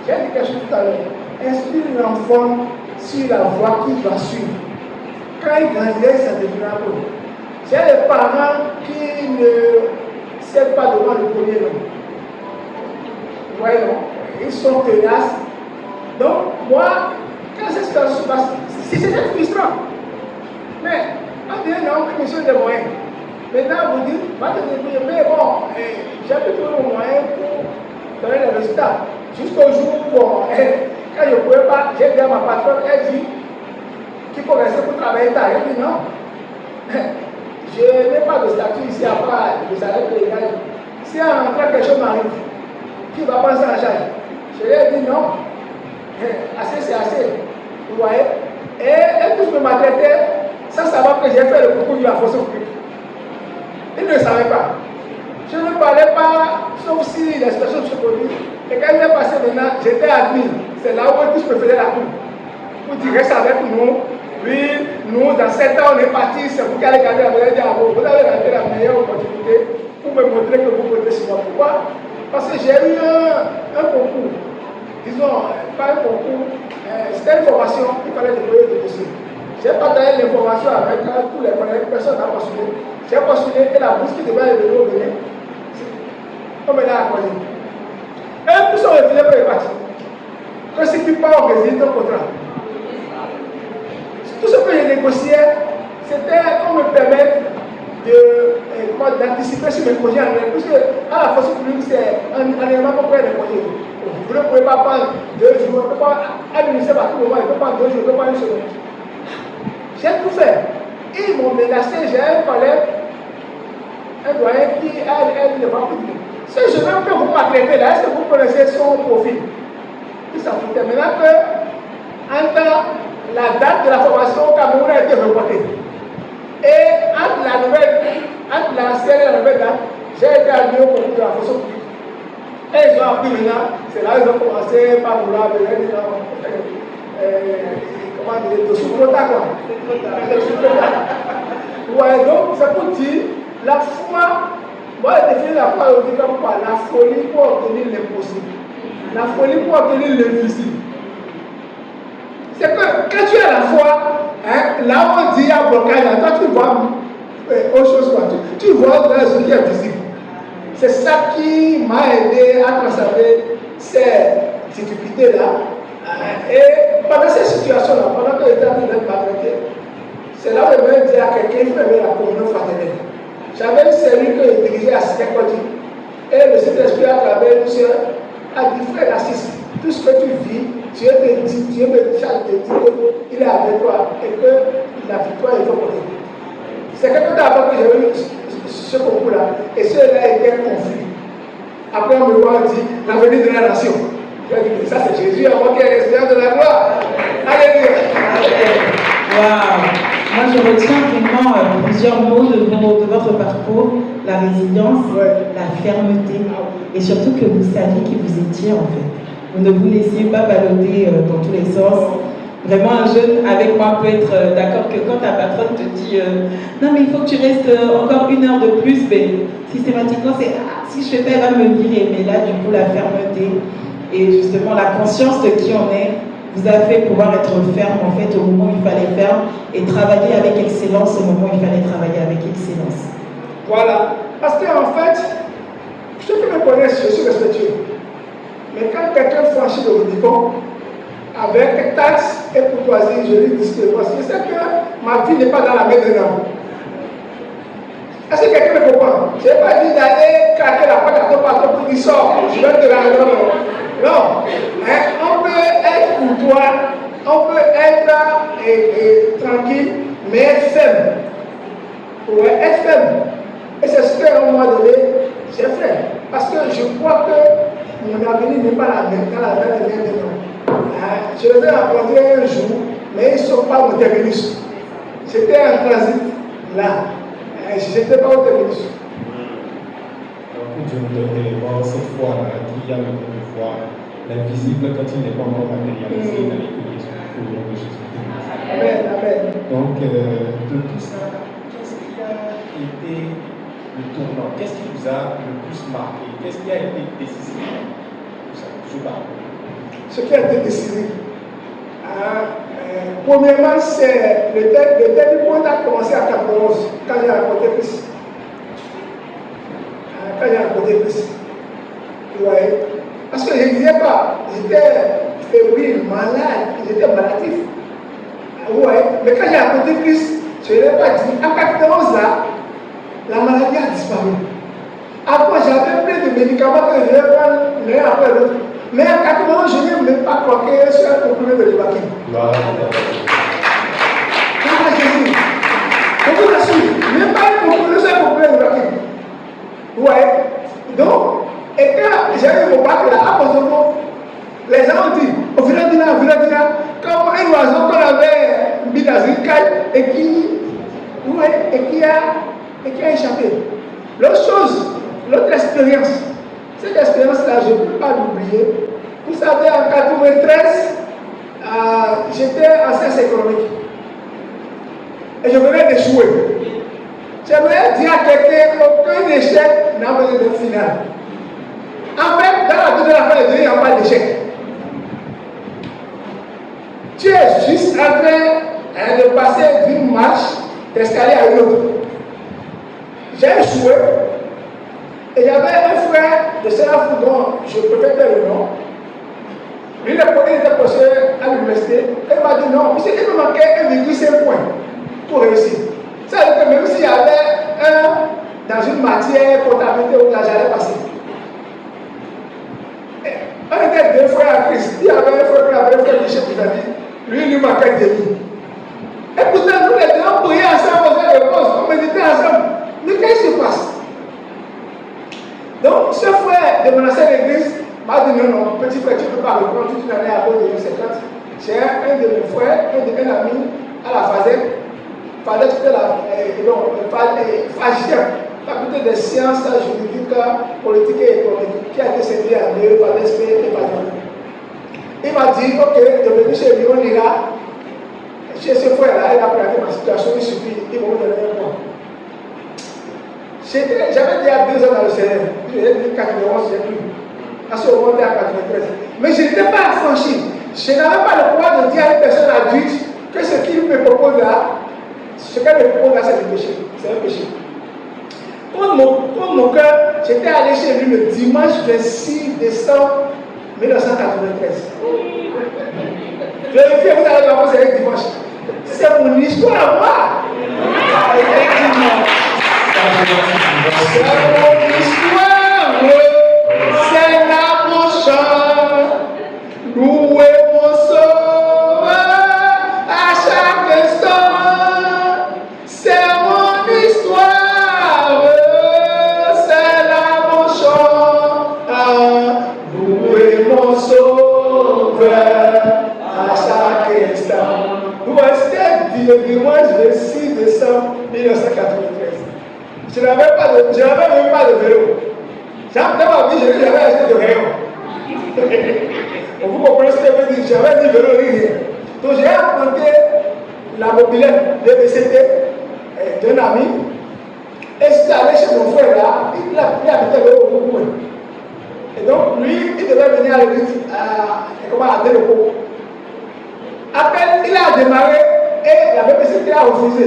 j'ai dit quelque chose tout à l'heure, inspire l'enfant sur la voie qu'il doit suivre. Quand il grandit, ça deviendra bon. J'ai des parents qui ne cèdent pas devant le premier nom. Oui, non, ils sont tenaces. Donc, moi, quand cette situation se passe, c'est frustrant. Mais, on dirait non, que je suis des moyens. Maintenant, vous dites, va te débrouiller, mais bon, j'ai pu trouver le moyen pour donner les résultats. Jusqu'au jour où, bon, quand je ne pouvais pas, j'ai dit à ma patronne, elle dit qu'il faut rester pour travailler tard. Elle dit non. Je n'ai pas de statut ici à part le salaire légal. Si en rentrant quelque chose m'arrive, qui va penser en charge? Je lui ai dit non. Assez, c'est assez. Vous voyez? Et elle tous me maltraiter sans savoir que j'ai fait le concours de la fonction publique. Il ne savait pas. Je ne parlais pas, sauf si l'expression se produit. Et quand il est passé maintenant, j'étais admis. C'est là où tous me faisaient la cour. Vous direz ça avec nous. Oui, nous, dans 7 ans, on est parti. C'est vous qui allez garder la meilleure diable. Vous avez raté la meilleure opportunité pour me montrer que vous comptez sur moi. Pourquoi? Parce que j'ai eu un concours. Disons, pas un concours. C'était une formation. Il fallait déployer des dossiers. Je n'ai pas donné l'information avec tous les collègues. Personne n'a postulé. J'ai postulé et la bourse qui devait aller au Bénin. On me l'a accordé. Et tous sont refusés pour les partis. Que si tu pars au Brésil, ton contrat. Tout ce que j'ai négocié, c'était qu'on me permette d'anticiper sur mes projets annuels. Puisque à la force publique, c'est annuellement qu'on prend des projets. Vous ne pouvez pas prendre 2 jours, vous ne pouvez pas administrer par tout moment, il ne peut pas 2 jours, il ne peut pas 1 semaine. J'ai tout fait. Ils m'ont menacé, j'ai un collègue, un doyen qui elle ne va plus dire. Ce jeune homme que vous maltraitez là, est-ce que vous connaissez son profil? Il s'en foutait. Maintenant que, entre la date de la formation au Cameroun a été reportée. Et entre la ancienne et la nouvelle date, j'ai été admis au concours de la fonction publique. Et ils ont appris maintenant, c'est là qu'ils ont commencé par vouloir venir comment dire, de sous-quota quoi. Ouais, donc c'est pour dire, la foi, moi je définis la foi aujourd'hui comme quoi? La folie pour obtenir l'impossible. La folie pour obtenir l'invisible. C'est que quand tu as la foi, hein, là où on dit il y a blocage, toi tu vois autre chose quoi. Tu vois ce qui est visible. C'est ça qui m'a aidé à transcender ces difficultés-là. Et pendant ces situations-là, pendant que j'étais en train d'être maltraité, c'est là où je me dis à quelqu'un qui faisait la communion fraternelle. J'avais une cellule que je dirigeais à Sikekoti. Et le Saint-Esprit, à travers nous, a dit frère Assis, tout ce que tu vis, Dieu me charge de dire qu'il est avec toi et que la victoire est de ton côté. C'est quelque temps avant que j'ai eu ce concours-là. Et cela était conflit. Après, on me voit dire l'avenir de la nation. Je dis, ça c'est Jésus, avant qu'il y ait l'espérance de la gloire. Alléluia. Waouh! Moi, je retiens vraiment plusieurs mots de votre parcours, la résilience, la fermeté, et surtout que vous saviez qui vous étiez en fait. Vous ne vous laissiez pas balloter dans tous les sens. Vraiment, un jeune avec moi peut être d'accord que quand ta patronne te dit non, mais il faut que tu restes encore 1 heure de plus, mais systématiquement, c'est si je fais pas, elle va me virer. Mais là, du coup, la fermeté et justement la conscience de qui on est vous a fait pouvoir être ferme en fait au moment où il fallait faire et travailler avec excellence au moment où il fallait travailler avec excellence. Voilà. Parce qu'en fait, ceux qui me connaissent, je suis respectueux. Mais quand quelqu'un franchit le Rubicon, avec taxe et courtoisie, je lui dis que parce que je sais que ma vie n'est pas dans la main d'un homme. Est-ce que quelqu'un me comprend? Je n'ai pas dit d'aller craquer la porte à ton patron pour qu'il sort. Je vais te la rendre. Non. Hein? On peut être courtois, on peut être tranquille, mais être ferme. Ouais, être ferme. Et c'est ce qu'à un moment donné, j'ai fait. Parce que je crois que mon avenir n'est pas dans la main d'un homme. Je les ai rencontrés un jour, mais ils ne sont pas mon terminus. J'étais en transit là. Je n'étais pas au téléphone. Alors, Dieu nous donne l'élément, cette foi-là, qu'il y a le don de foi, l'invisible quand il n'est pas encore matérialisé dans les conditions au nom de Jésus. Amen, amen. Donc, de tout ça, qu'est-ce qui a été le tournant? Qu'est-ce qui vous a le plus marqué? Qu'est-ce qui a été décisif? Je parle. Ce qui a été décisif. Premièrement, c'est le dernier point a commencé à 91, quand j'ai rencontré Christ. Quand j'ai rencontré Christ. Vous voyez? Parce que je ne disais pas, j'étais fébrile, malade, j'étais maladif. Vous voyez? Mais quand j'ai rencontré Christ, je ne l'ai pas dit. À 91 là, la maladie a disparu. Avant, j'avais plein de médicaments que je devais prendre l'un après l'autre. Mais à 91, je n'ai même pas croqué sur un comprimé de Livaquine. Voilà. Jésus. Je vous assure, même pas un comprimé sur un comprimé de Livaquine. Vous voyez? Donc, et quand j'ai eu mon bac là, à Kosovo, les gens ont dit, au final de là, comme un oiseau qu'on avait mis dans une cage et qui a échappé. L'autre chose, l'autre expérience, cette expérience-là, je ne peux pas l'oublier. Vous savez, en 1993, j'étais en sciences économiques. Et je venais d'échouer. J'aimerais dire à quelqu'un qu'aucun échec n'a besoin de finale. En fait, dans la vie de la fin, il n'y a pas d'échec. Tu es juste en train de passer d'une marche d'escalier à une autre. J'ai échoué. Et j'avais un frère de Saint-Afou dont je préfère dire le nom. Lui, il était professeur à l'université. Il m'a dit non, il me manquait 1,5 point pour réussir. Ça veut dire que même s'il y avait dans une matière comptabilité où j'allais passer. On était deux frères à Christ. Il y avait un frère qui avait un frère qui chef d'Italie. Lui, il lui manquait 2 000. Et pourtant, nous les deux, on priait ensemble, on faisait des pauses, on méditait ensemble. Mais qu'est-ce qui se passe? Donc, ce frère de mon ancienne église m'a dit non, petit frère, tu ne peux pas reprendre toute une année à cause de 2050. J'ai un de mes frères, un ami à la FASEC. FASEC, c'était faculté des sciences juridiques, politiques et économiques, qui a été scindée en deux, FASEC et FASEC. Il m'a dit, ok, je vais venir chez lui, on ira. Chez ce frère-là, il a regardé ma situation, il suffit, il va me donner un point. J'avais déjà 2 ans dans le Seigneur. J'ai dit 91, j'ai plus. À ce moment, j'étais à 93. Mais je n'étais pas affranchi. Je n'avais pas le pouvoir de dire à une personne adulte que ce qu'il me propose là, ce qu'elle me propose là, c'est du péché. C'est un péché. Pour mon cœur, j'étais allé chez lui le dimanche 26 décembre 1993. Vérifiez, vous allez voir, c'est un dimanche. C'est mon histoire à moi. Effectivement. C'est mon histoire, c'est là mon chant, louez mon sauveur à chaque instant. C'est mon histoire, c'est là mon chant, louez mon sauveur à chaque instant. Vous voyez, c'était le dimanche 26 décembre 1993. Je n'avais même pas de vélo. Dans ma vie, je n'avais acheté de rayon. Vous comprenez ce que je veux dire? J'avais dit vélo, rien. Donc j'ai emprunté la mobilette de BCT d'un ami. Et je suis allé chez mon frère là, il habitait beaucoup moins. Et donc lui, il devait venir à l'église à Deloko. Après, il a démarré et la BCT a refusé.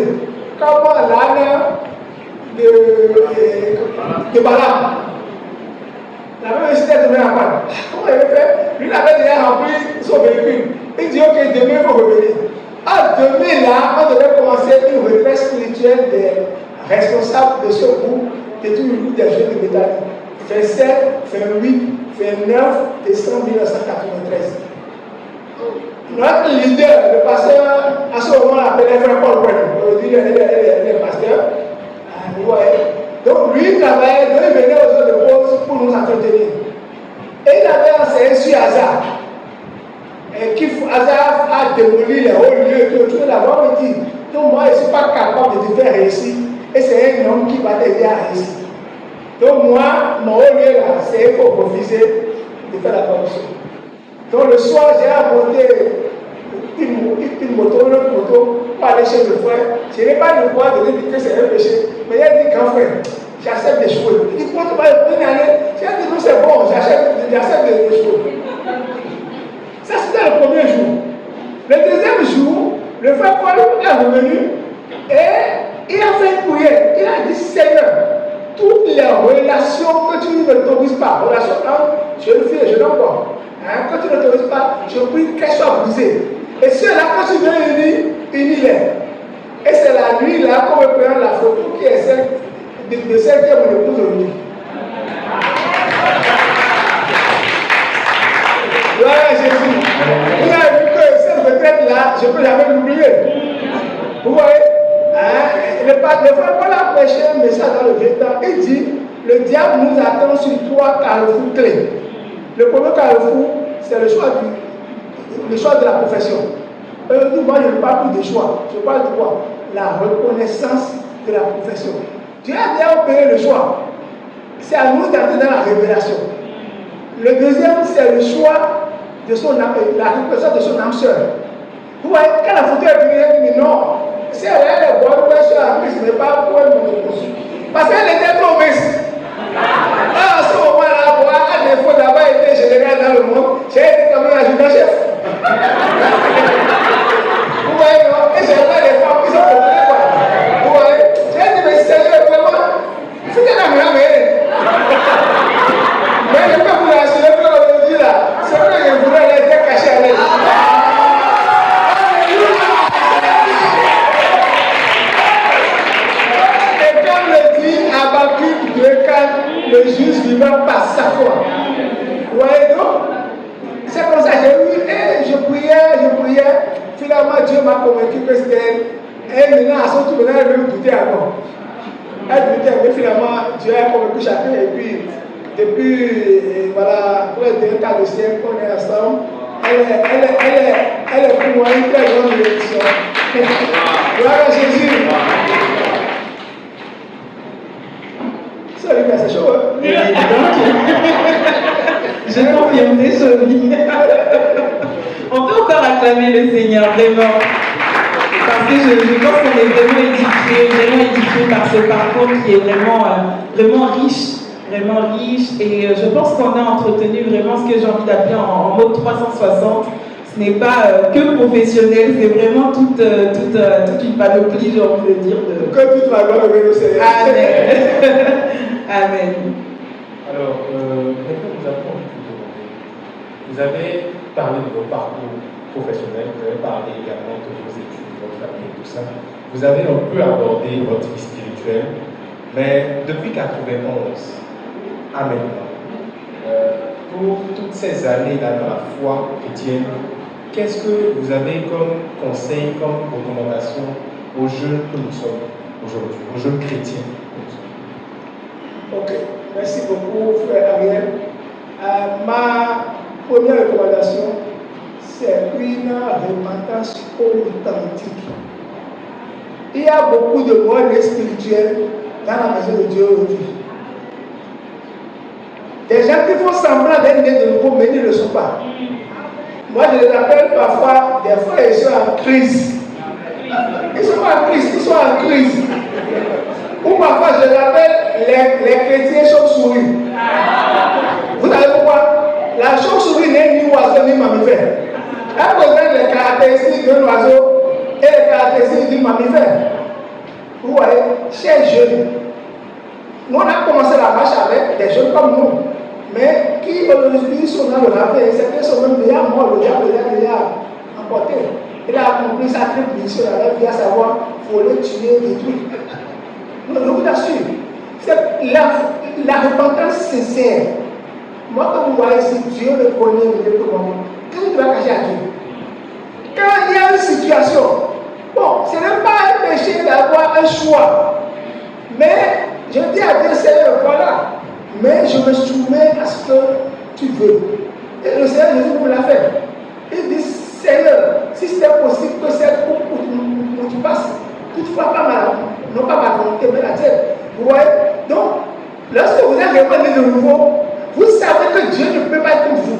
Comme l'âne de Balaam. La même chose est devenue en panne. Comment il avait fait? Lui, il avait déjà rempli son véhicule. Il dit, ok, demain, il faut revenir. Demain, là, on devait commencer une retraite spirituelle des responsables de ce groupe, de tout le groupe des jeunes de métal. Fait 7, fait 8, fait 9 décembre 1993. Notre leader, le pasteur, à ce moment, l'appelait frère Paul Brett. Aujourd'hui, il est pasteur. Donc lui il travaillait, donc il venait aux heures de pause pour nous entretenir. Et il avait enseigné sur Hazard. Et Hazard a démoli les hauts lieux, tout là-bas, il dit, donc moi je ne suis pas capable de te faire réussir. Et c'est un homme qui va t'aider à réussir. Donc moi, mon haut lieu là, c'est pour refuser de faire la corruption. Donc le soir, j'ai apporté une moto pour aller chez le frère. Je n'ai pas le droit de lui dire que c'est un péché. Mais il a dit, grand frère, j'accepte d'échouer. Il dit, quand tu vas une année, j'ai dit, non, c'est bon, j'accepte d'échouer. Ça, c'était le premier jour. Le deuxième jour, le frère Paul est revenu et il a fait une prière. Il a dit, Seigneur, toutes les relations que tu ne t'autorises pas, relations entre jeune fille et jeune homme, que tu ne t'autorises pas, je prie qu'elles soient brisées. Et ceux-là, quand tu veux unir, unis-les. Et c'est la nuit là qu'on me prend la photo qui est celle de celle qui est mon épouse aujourd'hui. Gloire à Jésus. Vous avez vu que cette retraite-là, je ne peux jamais l'oublier. Vous voyez, le frère Paul a prêché un message dans le Vieux Temps. Il dit, le diable nous attend sur 3 carrefours clés. Le premier carrefour, c'est le choix de la profession. Moi, je ne parle plus de choix. Je parle de quoi? La reconnaissance de la profession. Dieu a bien opéré le choix. C'est à nous d'entrer dans la révélation. Le deuxième, c'est le choix de son âme, la reconnaissance de son âme sœur. Vous voyez, quand la photo est venue, elle dit non, si elle est bonne, elle est en Christ, mais pas pour elle, parce qu'elle était trop mince. À ce moment-là, à défaut d'avoir été général dans le monde, j'ai été comme un adjudant-chef. Vous voyez, non? Et j'ai pas les femmes qui sont compris, quoi. Vous voyez? J'ai dit, mais sérieux, vraiment, c'était la meilleure. Mais je peux vous l'assurer qu'aujourd'hui, là, c'est vrai que je voulais les être caché à l'aide. Et comme le dit Habakkuk 2:4, le juste vivant par sa foi. Vous voyez, donc? C'est comme ça, je priais. Finalement, Dieu m'a convaincu que c'était elle. Et maintenant, à son tour, elle me doutait encore. Elle doutait, mais finalement, Dieu a convaincu chacun. Et puis, depuis, voilà, pour être un quart de siècle qu'on est ensemble, elle est pour moi une très grande bénédiction. Gloire à Jésus. C'est chaud, hein? Je confirme, c'est joli. On peut encore acclamer le Seigneur, vraiment. Parce que je pense qu'on est vraiment édifié par ce parcours qui est vraiment riche. Et je pense qu'on a entretenu vraiment ce que j'ai envie d'appeler en mode 360. Ce n'est pas que professionnel, c'est vraiment toute une panoplie, j'ai envie de dire. Que toute la gloire au Seigneur. Amen. Amen. Alors, maintenant, nous avons envie de vous demander. Vous avez parlé de vos parcours professionnels, vous avez parlé également de vos études, de votre famille et tout ça. Vous avez un peu abordé votre vie spirituelle, mais depuis 91 à maintenant, pour toutes ces années-là dans la foi chrétienne, qu'est-ce que vous avez comme conseil, comme recommandation aux jeunes que nous sommes aujourd'hui, aux jeunes chrétiens? Ok, merci beaucoup, frère Ariel. Ma première recommandation, c'est une repentance authentique. Il y a beaucoup de moyens spirituels dans la maison de Dieu aujourd'hui. Des gens qui font semblant d'être nés de nouveau, mais ils ne le sont pas. Moi, je les appelle parfois des frères et sœurs en crise. Ils sont pas en crise, ils sont en crise. Ou parfois, je les appelle les chrétiens chauves-souris. Vous savez pourquoi? La chauve-souris n'est ni oiseau ni mammifère. Elle présente les caractéristiques d'un oiseau et les caractéristiques du mammifère. Vous voyez, chers jeunes, nous on a commencé la marche avec des jeunes comme nous, mais qui aujourd'hui sont dans le ravin. Certains sont même déjà morts, le diable les a déjà emportés. Il a accompli sa triple mission dans la vie, à savoir voler, tuer, détruire. Je vous assure, c'est la repentance sincère. Moi, quand vous voyez, si Dieu le connaît mieux que moi, qu'est-ce que tu vas cacher à Dieu? Quand il y a une situation, bon, ce n'est pas un péché d'avoir un choix. Mais je dis à Dieu, Seigneur, voilà. Mais je me soumets à ce que tu veux. Et le Seigneur Jésus me l'a fait. Il dit, Seigneur, si c'était possible que cette coupe où tu passes, tu ne te feras pas mal. non pas ma volonté, mais la tienne. Vous voyez? Donc, lorsque vous êtes vraiment né de nouveau, vous savez que Dieu ne peut pas être comme vous.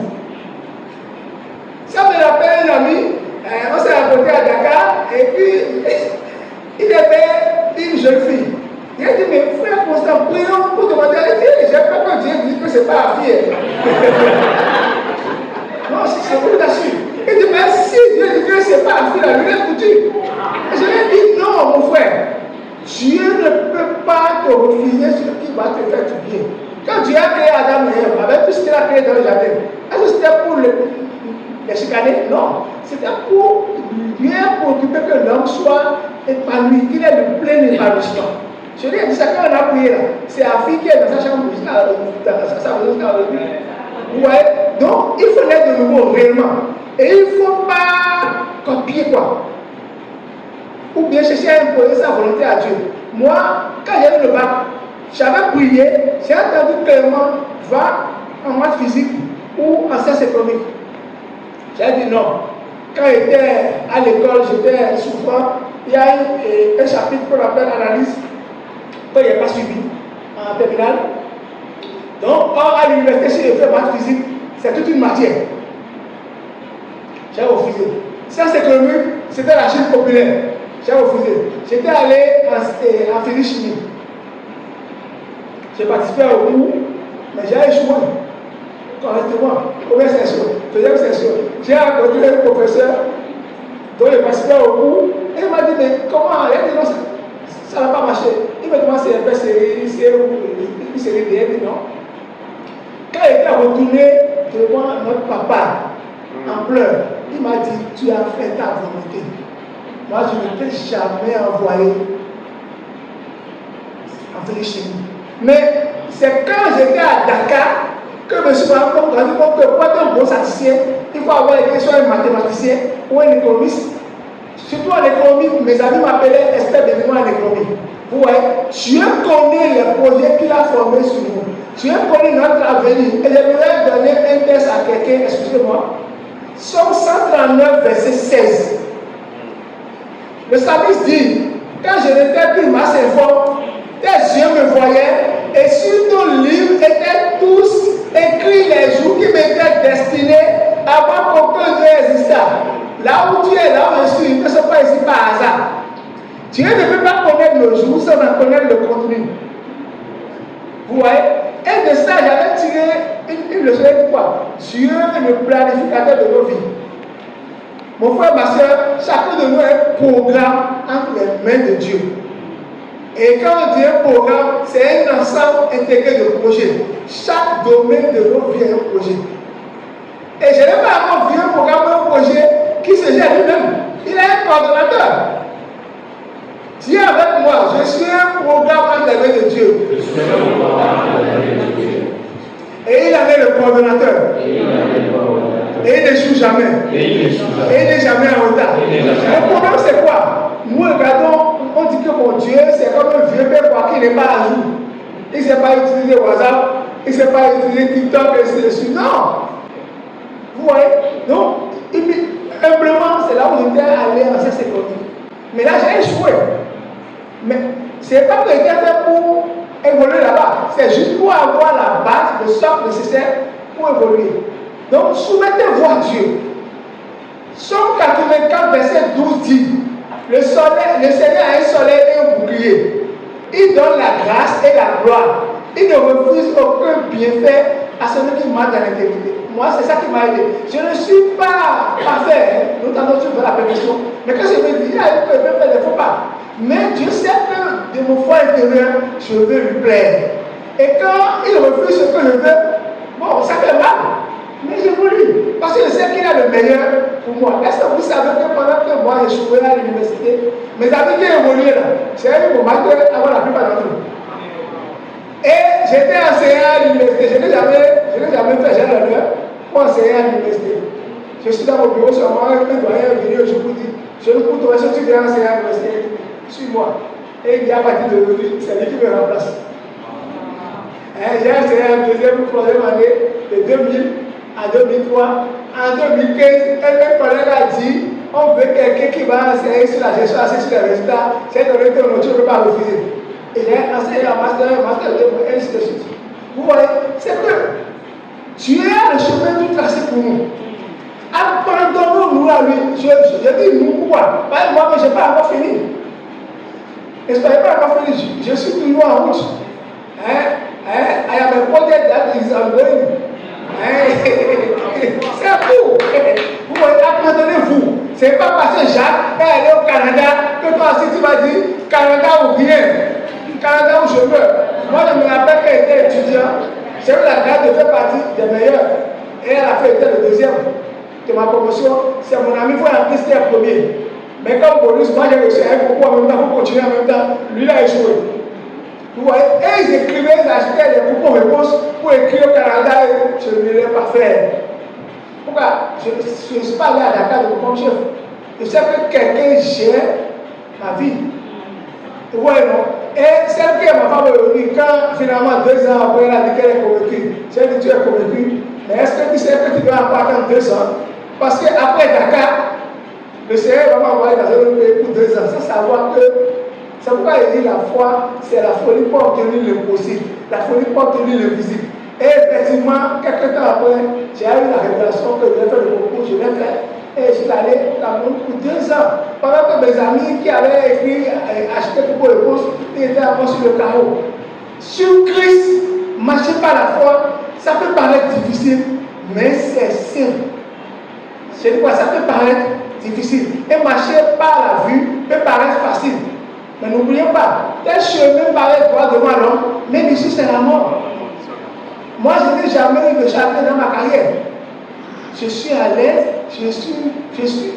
Ça me rappelle un ami, on s'est rencontré à Dakar, et puis il avait une jeune fille. Il a dit, mais frère Constant, prions pour demander à Dieu. J'ai peur que Dieu dise que ce n'est pas la fille. Non, c'est vous là-dessus. Il dit, mais si Dieu dit que ce n'est pas la fille, là, lui, écoute. Je lui ai dit, non, mon frère, Dieu ne peut pas te refuser ce qui va te faire du bien. Quand Dieu a créé Adam et Ève, avec tout ce qu'il a créé dans le jardin, est-ce que c'était pour les chicaner? Non. C'était pour bien préoccuper que l'homme soit épanoui, qu'il ait le plein épanouissement. Je lui ai dit, ça quand on a prié là, c'est la fille qui est dans sa chambre, dans sa maison, vous voyez? Donc, il faut l'être de nouveau réellement. Et il ne faut pas copier quoi. Ou bien chercher à imposer sa volonté à Dieu. Moi, quand j'ai eu le bac, j'avais prié, j'ai entendu Clément va en maths physique ou en sciences économiques. J'ai dit non. Quand j'étais à l'école, j'étais souffrant. Il y a un chapitre qu'on appelle analyse, que je n'ai pas suivi en terminale. Donc, à l'université, si je fais maths physique, c'est toute une matière. J'ai refusé. Sciences économiques, c'était la Chine populaire. J'ai refusé. J'étais allé en physique chimie. J'ai participé au cours, mais j'ai échoué. Correctement, première session, deuxième session. J'ai rencontré un professeur dont j'ai participé au cours et il m'a dit, mais comment? Il a dit non, ça n'a pas marché. Il m'a demandé si il fait série C ou une série D, il dit non. Quand il était retourné devant notre papa en pleurs, il m'a dit, tu as fait ta volonté. Moi, je ne t'ai jamais envoyé en physique chimie. Mais c'est quand j'étais à Dakar que je me suis rendu compte que pour être un bon statisticien, il faut avoir été soit un mathématicien ou un économiste. Surtout en économie, mes amis m'appelaient expert d'événements en économie. Vous voyez, Dieu connaît les projets qu'il a formés sur nous. Dieu connaît notre avenir. Et j'aimerais donner un test à quelqu'un, excusez-moi. Somme 139, verset 16. Le psalmiste dit, quand je n'étais plus masse informe, tes yeux me voyaient, et sur ton livre étaient tous écrits les jours qui m'étaient destinés avant qu'aucun d'eux existât. Là où tu es, là où je suis, ne sont pas ici par hasard. Dieu ne peut pas connaître le jour sans en connaître le contenu. Vous voyez? Et de ça, j'avais tiré une leçon de quoi? Dieu est le planificateur de nos vies. Mon frère, ma soeur, chacun de nous a un programme entre les mains de Dieu. Et quand on dit un programme, c'est un ensemble intégré de projets. Chaque domaine de nos vies est un projet. Et je n'ai pas encore vu un programme, un projet qui se gère lui-même. Il a un coordonnateur. Dieu avec moi, je suis un programme entre les mains de Dieu. Et il avait le coordonnateur. Et il n'échoue jamais. Et il n'est jamais en retard. Le problème, c'est quoi? Nous regardons, on dit que mon Dieu, c'est comme un vieux père qui n'est pas à jour. Il ne sait pas utiliser WhatsApp, il ne sait pas utiliser TikTok, et ainsi de suite. Non! Vous voyez? Donc, humblement, c'est là où j'étais allé en sciences économiques. Mais là, j'ai échoué. Mais ce n'est pas que j'étais fait pour évoluer là-bas. C'est juste pour avoir la base, le socle nécessaire pour évoluer. Donc, soumettez-vous à Dieu. Somme 84, verset 12 dit, le Seigneur a un soleil et un bouclier. Il donne la grâce et la gloire. Il ne refuse aucun bienfait à celui qui marche dans l'intégrité. Moi, c'est ça qui m'a aidé. Je ne suis pas parfait, notamment sur la perfection. Mais quand je me dis, il peut faire des faux pas. Mais Dieu sait que de mon foi intérieur, je veux lui plaire. Et quand il refuse ce que je veux, bon, ça fait mal. Mais j'évolue. Parce que je sais qu'il a le meilleur pour moi. Est-ce que vous savez que pendant que moi j'échouais à l'université, mes amis qui ont évolué là, c'est eux mon master avant la plupart d'entre eux. Et j'étais enseignant à l'université. Je n'ai jamais fait, j'ai l'honneur pour enseigner à l'université. Je suis dans mon bureau seulement, un doyen est venu, je vous dis, je ne coûte rien, si tu viens enseigner à l'université, suis-moi. Et il y a partir de lui, c'est lui qui me remplace. J'ai enseigné à la deuxième ou troisième année de 2000 à 2003. En 2015, un collègue a dit, On veut quelqu'un qui va enseigner sur la gestion, sur les résultats, c'est donné que tu ne peux pas refuser. Et j'ai enseigné un master 2, et ainsi de suite. Vous voyez, c'est que tu as le chemin tout tracé pour nous. Abandonnons-nous à lui. Je dis nous pourquoi? Parce que moi, je n'ai pas encore fini. N'est-ce pas? Je n'ai pas encore fini. Je suis toujours en route. I am a project that is ongoing. C'est tout. Vous voyez, abandonnez-vous. Ce n'est pas parce que Jacques est allé au Canada que toi aussi tu vas dire Canada ou rien. Canada où je veux. Moi, je me rappelle qu'elle était étudiant. J'ai eu la grâce de faire partie des meilleurs. Et elle a fait le deuxième de ma promotion. C'est mon ami qui a pris le premier. Mais comme bonus, moi j'ai reçu un concours en même temps pour continuer en même temps. Lui, il a échoué. Vous voyez, et ils écrivaient, ils achetaient des concours-réponses pour écrire au Canada et je ne l'ai pas fait. Pourquoi? Je ne suis pas allé à Dakar de mon chef. Je sais que quelqu'un gère ma vie. Vous voyez, non? Et celle qui est ma femme aujourd'hui, quand finalement 2 ans après elle a dit qu'elle est convaincue, j'ai dit tu es convaincue, mais est-ce que tu sais que tu dois encore attendre 2 ans? Parce qu'après Dakar, le Seigneur va m'envoyer dans un autre pays pour 2 ans, sans savoir que. C'est pourquoi il dit la foi, c'est la folie pour obtenir l'impossible, la folie pour obtenir l'invisible. Et effectivement, quelques temps après, j'ai eu la révélation que je vais faire le concours, je l'ai fait. Et je suis allé au Cameroun pour 2 ans. Pendant que mes amis qui avaient écrit, acheté pour le poste, ils étaient avant sur le carreau. Sur Christ, marcher par la foi, ça peut paraître difficile, mais c'est simple. C'est quoi? Ça peut paraître difficile. Et marcher par la vue peut paraître facile. Mais n'oublions pas, tel chemin paraît droit devant l'homme, mais l'issue c'est la mort. Moi, je n'ai jamais eu de chagrin dans ma carrière. Je suis à l'aise,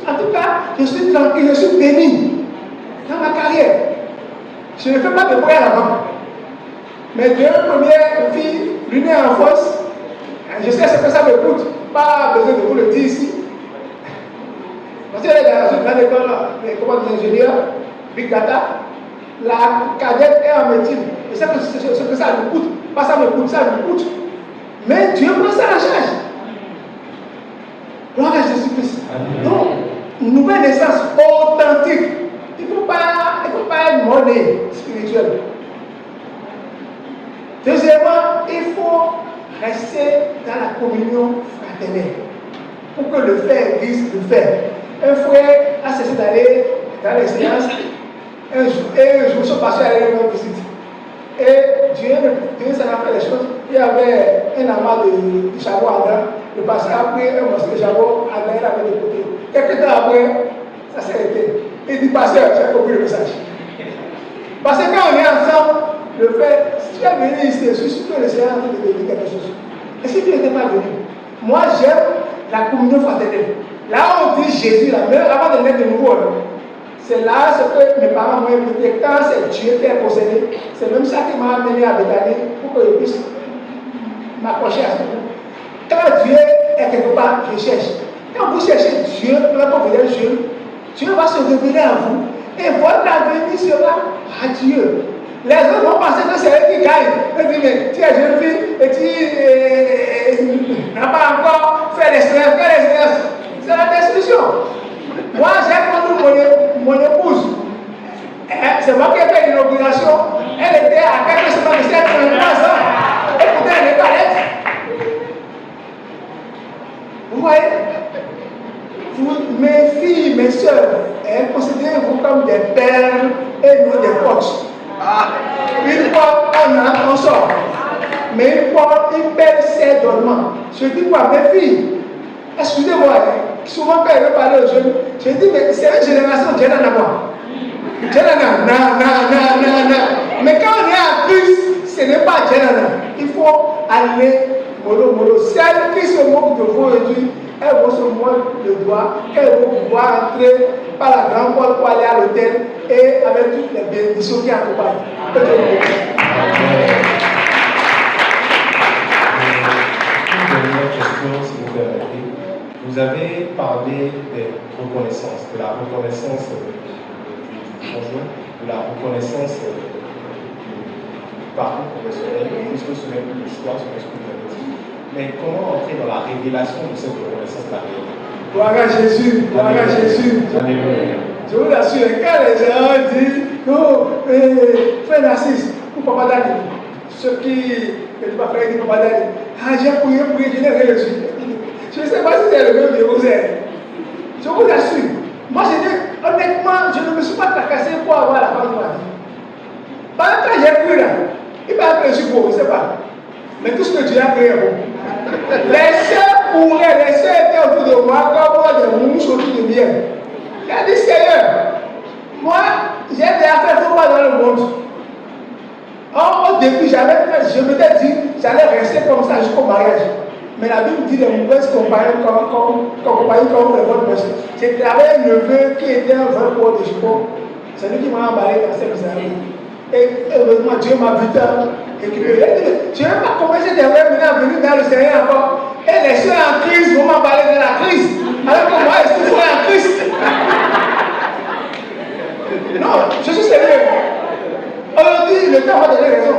en tout cas, je suis tranquille, je suis béni dans ma carrière. Je ne fais pas de bruit avant. Mes 2 premières filles, l'une est en force, je sais ce que ça me coûte, pas besoin de vous le dire ici. Parce qu'elle est dans une grande école d'ingénieur, Big Data. La cadette est en médecine. Et c'est ce que ça lui coûte. Pas ça me coûte, ça lui coûte. Mais Dieu prend ça en charge. Gloire à Jésus-Christ. Donc, une nouvelle naissance authentique. Il ne faut pas être monnaie spirituelle. Deuxièmement, il faut rester dans la communion fraternelle. Pour que le frère guise le frère. Un frère a cessé d'aller dans les séances. Un jour, son pasteur allait lui rendre visite. Et Dieu s'en a fait les choses. Il y avait un amas de chameau ardent. Le pasteur a pris un morceau de chameau ardent, il avait de côté. Quelques temps après, ça s'est arrêté. Il dit, pasteur, j'ai compris le message. Parce que quand on est ensemble, le fait, si tu es venu ici, je suis sûr que le Seigneur a dit de dire quelque chose. Et si tu n'étais pas venu, moi j'aime la communion fraternelle. Là on dit Jésus, là, même avant de mettre de nouveau, c'est là ce que mes parents m'ont invité. Quand c'est Dieu qui est possédé, c'est même ça qui m'a amené à Bethanie pour que je puisse m'accrocher à ce bout. Quand Dieu est quelque part, je cherche. Quand vous cherchez Dieu, quand vous venez Dieu, Dieu va se révéler à vous et votre avenir sera à Dieu. Les autres vont penser que c'est eux qui gagnent. Ils disent, mais tu es jeune fille et tu n'as pas encore fait l'expérience. C'est la destruction. Moi, j'ai connu mon épouse. C'est moi qui ai fait l'inauguration. Elle était à quelques semaines de 7 ans. Et pourtant, elle n'est pas lettre. Vous voyez? Mes filles, mes soeurs, considérez-vous comme des pères et non des coachs. Une fois, on sort. Mais une fois, une belle donnement. Je dis quoi, mes filles, excusez-moi, souvent quand je veux parler aux jeunes, je dis, mais c'est une génération Djenana moi. Djenana, mais quand on est à plus, ce n'est pas Djenana. Il faut aller mollo. Celles qui se moquent de vous aujourd'hui, elles vont se mordre le doigt, elles vont pouvoir entrer par la grande porte pour aller à l'hôtel et avec toutes les bénédictions qui accompagnent. Une dernière question, si vous permettez. Vous avez parlé des reconnaissances, de la reconnaissance du conjoint, de la reconnaissance du parcours professionnel, puisque ce n'est plus le choix, ce n'est plus le choix. Mais comment entrer dans la révélation de cette reconnaissance-là? Gloire à Jésus, gloire à Jésus. Je vous assure, quand les gens disent, non, frère Narcisse, ou Papa Dani, ceux qui ne sont pas frère de Papa Dani, ah, j'ai prié, je n'ai rien reçu. Je ne sais pas si c'est le même que vous êtes. Je vous assure. Moi, je dis, honnêtement, je ne me suis pas tracassé pour avoir la femme de ma vie. Pendant que j'ai pris là, il m'a appris sur vous, je ne sais pas. Mais tout ce que Dieu a créé, bon. Les sœurs couraient, les sœurs étaient autour de moi, comme moi, des mouches autour de miel. Il a dit, Seigneur, moi, j'ai des affaires pour moi dans le monde. Au début, je m'étais dit, j'allais rester comme ça jusqu'au mariage. Mais la Bible dit les mauvaises compagnies comme les bonnes personnes. J'avais un neveu qui était un vrai porc de jupon. C'est lui qui m'a emballé dans cette misère. Et heureusement, Dieu m'a vite récupéré. Je n'ai pas commencé à venir dans le Seigneur encore. Et les soeurs en crise vont m'emballer dans la crise. Alors que moi, je suis en Christ. Non, je suis sérieux. Aujourd'hui, le temps va donner raison.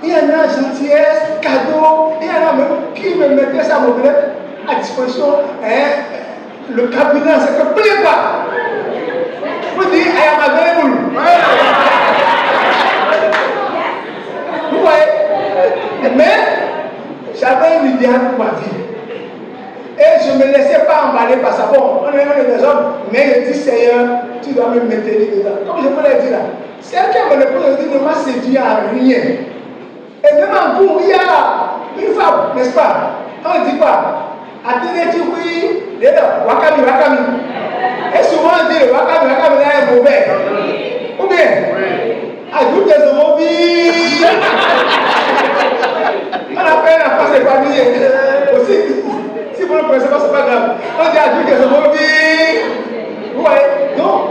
Il y en a gentillesse, cadeau, il y en a même qui me mettait sa mobilette à disposition. Le cabinet, c'est que plaît pas. Vous dites, I am available. Vous voyez? Mais j'avais un idéal pour ma vie. Et je ne me laissais pas emballer par ça. Bon, on est des hommes, mais je dis, Seigneur, tu dois me maintenir dedans. Comme je vous l'ai dit là, celle qui me l'épouse dit, ne m'a séduit à rien. Et même en cours, il y a une femme, n'est-ce pas? On ne dit pas. Athénée, oui, wakami. Et souvent on dit wakami là est mauvais. Ou bien, ajoute des homobies. On appelle la face épanouie. Aussi, si vous ne connaissez pas, ce n'est pas grave. On dit ajoute des homobies. Vous voyez? Donc,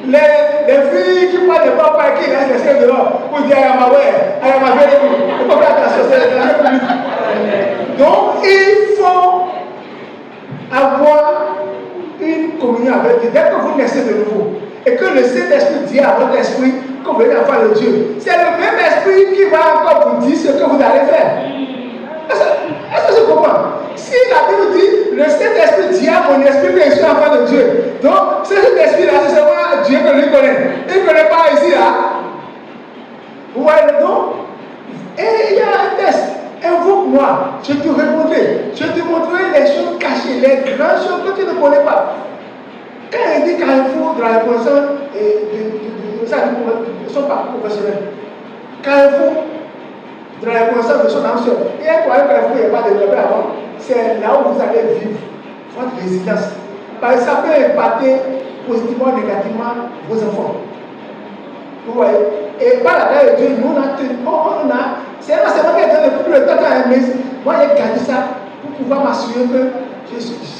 les filles qui parlent de papa et qui restent les dehors pour dire I am aware, I am available. Il faut faire attention, c'est le public. Donc, il faut avoir une communion avec Dieu. Dès que vous naissez de nouveau et que le Saint-Esprit dit à votre esprit que vous venez enfant de Dieu, c'est le même esprit qui va encore vous dire ce que vous allez faire. Est-ce que je comprends? Si la Bible dit, le Saint-Esprit dit à mon esprit que je suis enfant de Dieu, donc cet esprit-là, c'est seulement Dieu que lui connaît. Il ne connaît pas ici, là. Vous voyez le nom? Et il y a un test. Invoque-moi, je te répondrai. Je te montrerai les choses cachées, les grandes choses que tu ne connais pas. Quand il dit Carrefour de la reconnaissance de son parcours professionnel, Carrefour de la reconnaissance de son âme sœur, et un Carrefour n'est pas développé avant, c'est là où vous allez vivre votre résidence. Parce que ça peut impacter positivement ou négativement vos enfants. Vous voyez? Et par la grâce de Dieu, nous on a c'est moi qui ai donné depuis le temps à la maison. Moi j'ai gardé ça pour pouvoir m'assurer que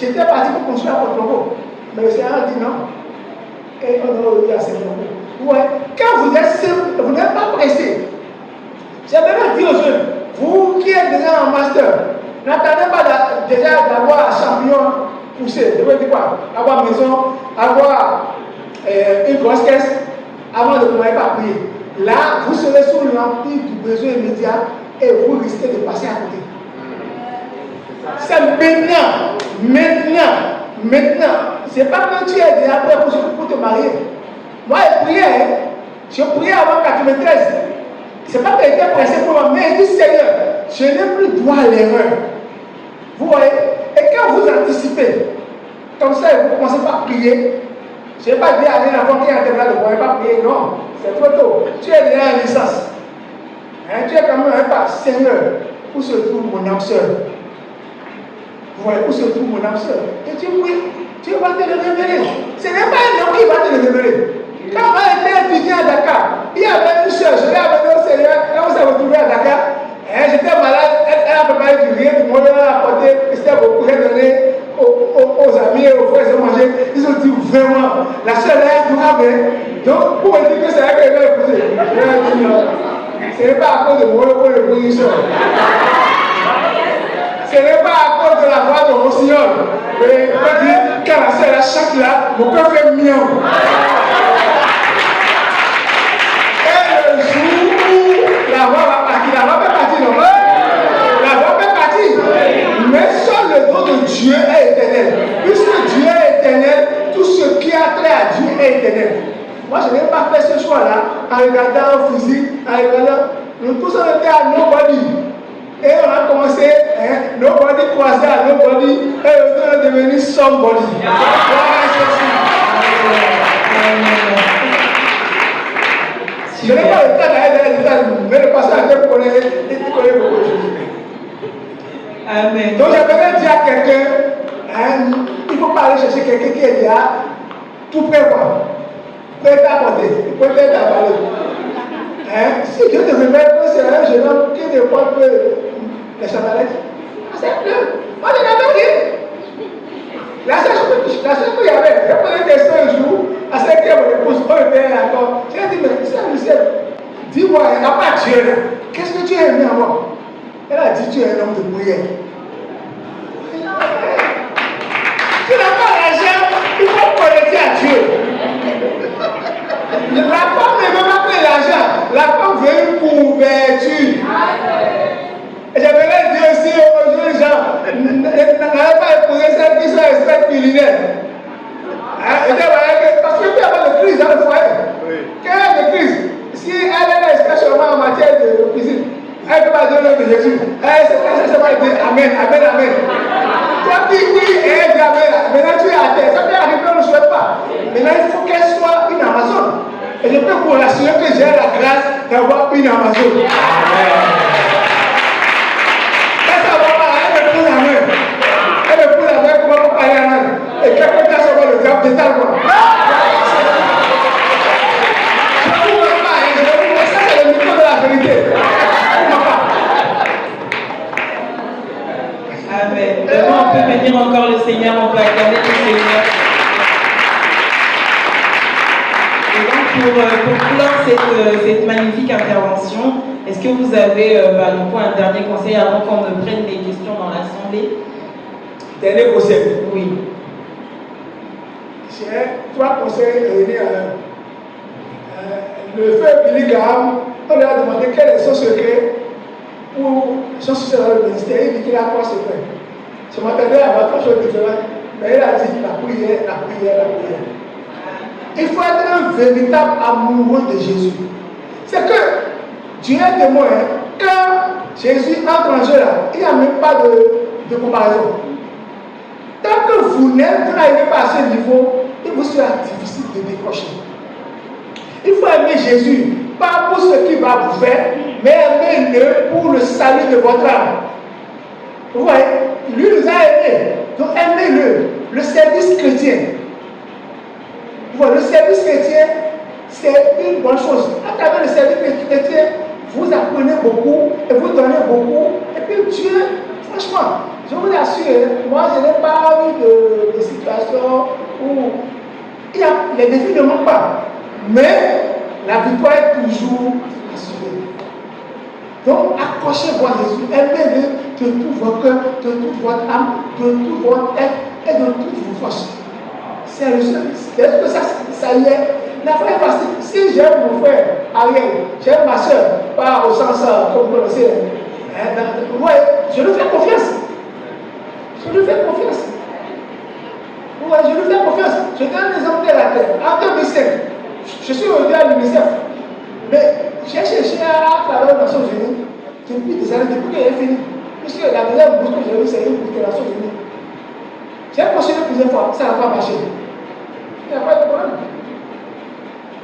j'étais parti pour construire un porte-logo. Mais le Seigneur a dit non. Et on a eu à ce moment. Vous voyez? Quand vous êtes simple, vous n'êtes pas pressé. J'aimerais dire aux jeunes, vous qui êtes déjà en master, n'attendez pas déjà d'avoir un champion poussé. Je veux dire quoi? Avoir maison, avoir une grosse caisse, avant de commencer à prier. Là, vous serez sous l'empire du besoin immédiat et vous risquez de passer à côté. C'est maintenant. C'est pas que tu es déjà prêt pour te marier. Moi, je priais avant 93. C'est pas que j'étais pressé pour moi, mais je dis Seigneur, je n'ai plus droit à l'erreur. Vous voyez? Et quand vous anticipez, comme ça, vous commencez par prier. Je n'ai pas dit à un enfant qui est en train de ne pouvez pas prier, non, c'est trop tôt. Tu es déjà en licence. Tu es quand même un pas, Seigneur, où se trouve mon âme sœur? Vous voyez, où se trouve mon âme sœur? Et tu pries, tu vas te le révéler. Ce n'est pas un homme qui va te le révéler. Quand on était étudiant à Dakar, il y avait une sœur, je l'ai amenée au Seigneur, et on s'est retrouvé à Dakar. J'étais malade, elle a préparé du riz, du monde, elle a apporté, c'était beaucoup, j'ai donné aux amis et aux frères, ils ont mangé. Ils ont dit vraiment, la sœur est durable. Donc, pour me dire que c'est elle qui va épouser. Je dit non. Ce n'est pas à cause de moi qu'on épouse une sœur. Ce n'est pas à cause de la voix de Rossignol. Mais on dit, quand la sœur chante là, mon cœur fait miaou. Et le jour où la voix va partir, la voix peut partir, non? La voix peut partir. Mais seul le nom de Dieu est Moi, je n'ai pas fait ce choix-là en regardant un physique, en regardant. Nous tous on était à nobody. Et on a commencé, nobody croisé à nobody, et on est devenu somebody. Je n'ai pas le temps d'aller dans les détails, mais le pasteur connaît beaucoup de choses. Amen. Donc j'aimerais dire à quelqu'un, il ne faut pas aller chercher quelqu'un qui est déjà tout prêt, quoi. Prêt à porter, prêt à avaler. Si Dieu te révèle que c'est un jeune homme qui ne porte que les chandalettes, c'est bien. Moi je n'avais rien. La seule chose qu'il y avait, j'ai posé une question un jour à celle qui est mon épouse, on était d'accord. J'ai dit, mais Michel, dis-moi, il n'y a pas Dieu là. Qu'est-ce que tu as aimé à moi? Elle a dit, tu es un homme de prière. Tu n'as pas l'argent, il faut connecter à Dieu. La femme ne veut pas payer l'argent, la femme veut une couverture. Et j'aimerais dire aussi aux jeunes gens, n'allez pas épouser celles qui sont expertes culinaires. Parce que tu as pas de crise dans le foyer. Quelle est la crise? Si elle est experte seulement en matière de cuisine, elle ne peut pas dire le nom de Jésus. Elle va dire Amen, Amen, Amen. Toi qui oui, elle dit Amen. Maintenant tu es à terre. Ça peut arriver, on ne souhaite pas. Maintenant il faut qu'elle soit une Amazon. Et je peux vous rassurer que j'ai la grâce d'avoir une Amazon. Amen. Elle me pose la main pour pas parler à l'âne. Et quelqu'un t'a sauvé le diable de tal quoi. Je ne vous vois pas, je ne vous vois pas, ça c'est le micro de la vérité. Amen. Vraiment, on peut bénir encore le Seigneur, on peut acclamer le Seigneur. Et donc, pour clore cette magnifique intervention, est-ce que vous avez du coup un dernier conseil avant qu'on ne prenne des questions dans l'Assemblée? Dernier conseil. Oui. J'ai 3 conseils réunis à l'heure. Le frère Billy Graham, on lui a demandé quel est son secret pour son succès dans le ministère. Il dit qu'il a 3 secrets. Je m'attendais à 3 choses différentes, mais il a dit la prière, la prière, la prière. Il faut être un véritable amoureux de Jésus. C'est que Dieu est témoin. Quand Jésus entre en jeu là, il n'y a même pas de comparaison. Tant que vous n'arrivez pas à ce niveau, il vous sera difficile de décrocher. Il faut aimer Jésus, pas pour ce qu'il va vous faire, mais aimez-le pour le salut de votre âme. Vous voyez, lui nous a aimés, donc aimez-le. Le service chrétien. Vous voyez, le service chrétien, c'est une bonne chose. À travers le service chrétien, vous apprenez beaucoup et vous donnez beaucoup. Et puis Dieu, franchement, je vous assure, moi je n'ai pas eu de situation où les défis ne manquent pas. Mais la victoire est toujours assurée. Donc accrochez-vous à Jésus, aimez-le de tout votre cœur, de toute votre âme, de tout votre être et de toutes vos forces. C'est le seul. Est-ce que ça y est? La foi est facile. Si j'aime mon frère Ariel, j'aime ma soeur, pas au sens comme vous connaissez, je lui fais confiance. Je lui fais confiance. Ouais, je lui fais confiance. Je donne un exemple de la terre. En 2005, je suis revenu à l'UNICEF. Mais j'ai cherché à travers les Nations Unies depuis des années, depuis qu'elle est finie. Puisque la deuxième bourse que j'ai eue, c'est une bourse des Nations Unies. J'ai postulé plusieurs fois, ça n'a pas marché. Il n'y a pas de problème.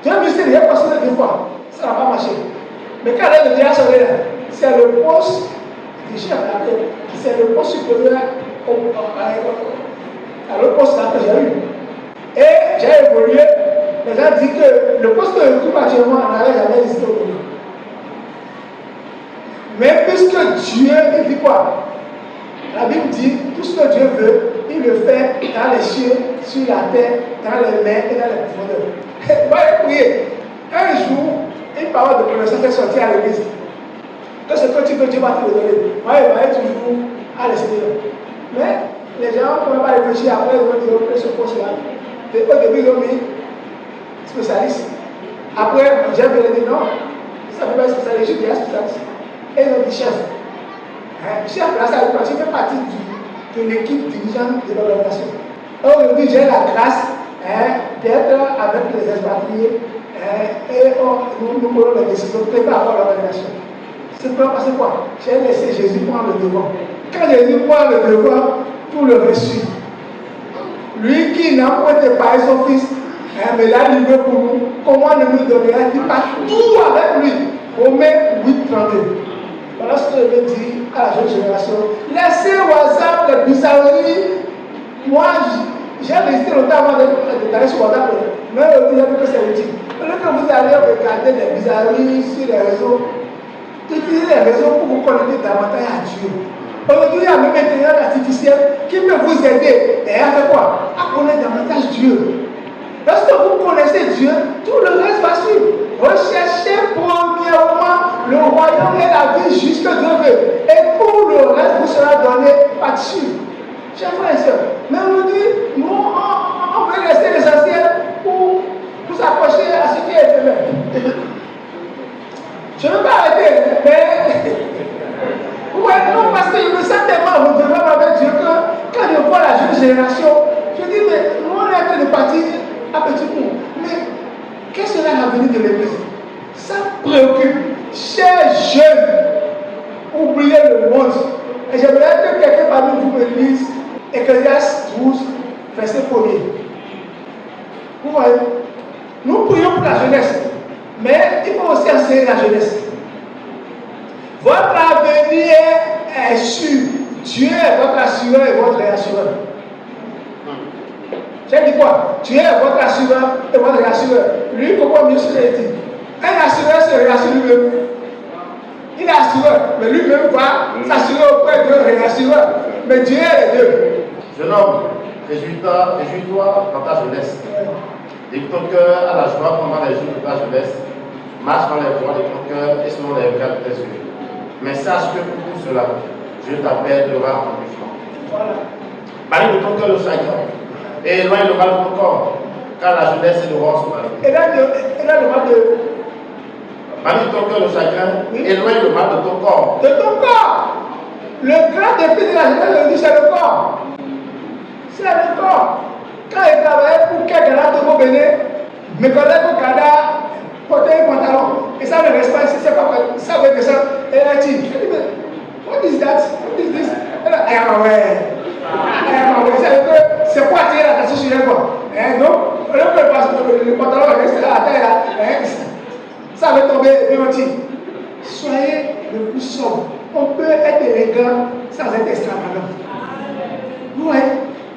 J'ai postulé 2 fois, ça n'a pas marché. Mais quand elle est déjà changée là, c'est le poste du chef à la tête, c'est le poste supérieur à l'autre poste là que j'ai eu. Et j'ai évolué. Les gens disent que le poste que j'occupe actuellement n'avait jamais existé au Congo. Mais puisque Dieu, il dit quoi? La Bible dit tout ce que Dieu veut, il le fait dans les cieux, sur la terre, dans les mers et dans les profondeurs. Moi, j'ai prié. Un jour, une parole de connaissance est sortie à l'église. Que ce que tu veux, Dieu va te le donner. Moi, il va être toujours à l'extérieur. Mais les gens ne peuvent pas réfléchir après, ils vont dire que ce poste-là. Au début, ils ont mis spécialiste. Après, j'ai dit non, ça ne peut pas être spécialiste, je dis spécialiste. Et ils ont dit chef. Chef, là, ça fait partie de l'équipe dirigeante de l'organisation. Aujourd'hui, j'ai la grâce d'être avec les expatriés Et nous prenons des décisions par rapport à l'organisation. C'est pas parce que quoi? J'ai laissé Jésus prendre le devant. Quand Jésus prend le devant, tout le reste suit. Lui qui n'a pas été par son fils, mais l'a livré pour nous, comment ne nous donnera-t-il pas tout avec lui? Romains 8:32. Voilà ce que je veux dire à la jeune génération. Laissez au hasard les bizarreries. Moi, j'ai résisté longtemps avant d'aller sur WhatsApp, mais je dis que c'est utile. Quand vous allez regarder des bizarreries sur les réseaux, utilisez les réseaux pour vous connecter davantage à Dieu. Aujourd'hui, il y a même l'intelligence artificielle qui peut vous aider. Et à faire quoi? À connaître davantage Dieu. Lorsque vous connaissez Dieu, tout le reste va suivre. Recherchez premièrement le royaume et la vie juste que Dieu veut. Et tout le reste vous sera donné par-dessus. Chers frères et sœurs, mais aujourd'hui, nous, on veut rester l'essentiel pour s'approcher à ce qui est éphémère. Je ne veux pas arrêter, mais ouais, non, parce que je me sens tellement redevable avec Dieu que quand je vois la jeune génération, je dis, mais nous on est en train de partir à petit coup. Mais quel sera l'avenir de l'Église? Ça préoccupe. Chers jeunes, oubliez le monde. Et j'aimerais que quelqu'un parmi vous me lise Ecclésiaste 12, verset 1er. Vous voyez? Nous prions pour la jeunesse, mais il faut aussi enseigner la jeunesse. Votre avenir est sûr. Dieu est votre assureur et votre réassureur. J'ai dit quoi? Dieu est votre assureur et votre réassureur. Lui, comment mieux se dit? Un assureur se réassure lui-même. Il est assureur, mais lui-même va s'assurer auprès d'un réassureur. Mais Dieu est les deux. Jeune homme, réjouis-toi dans ta jeunesse. Livre ton cœur à la joie pendant les jours de ta jeunesse. Marche dans les voies de ton cœur et selon les regards de tes yeux. Mais sache que pour tout cela, Dieu t'appellera en jugement. Voilà. Bannis de ton cœur le chagrin et éloigne le mal de ton corps, car la jeunesse et l'aurore sont malades. Et là, le mal de. Bannis de ton cœur le chagrin, éloigne le mal de ton corps. De ton corps. Le grand défi de la jeunesse, c'est le corps. C'est le corps. Quand il travaillait pour quelqu'un de mon béné, mes collègues au Canada portaient un pantalon. Et ça ne reste pas ici, c'est pas vrai. Ça veut dire ça. Et elle a dit, what is that? What is this? Elle a dit, c'est quoi tirer l'attention sur les quoi? Donc, le pantalon reste à la taille là. Ça va tomber, soyez le plus sobre. On peut être élégant sans être extravagant. Vous voyez,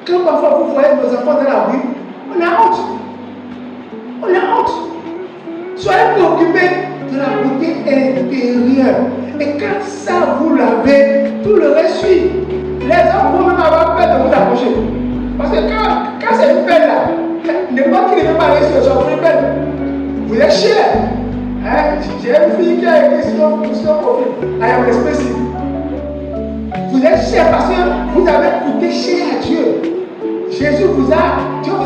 quand parfois vous voyez nos enfants dans la rue, on a honte. On a honte. Soyez préoccupés de la beauté intérieure. Et quand ça vous l'avez, tout le reste suit. Les hommes vont même avoir peur de vous approcher. Parce que quand c'est une peine là, n'importe qui ne peut pas aller sur une peine. Vous êtes cher. J'ai une fille qui a écrit sur son profil. I am expensive. Vous êtes cher parce que vous avez coûté cher à Dieu. Dieu vous a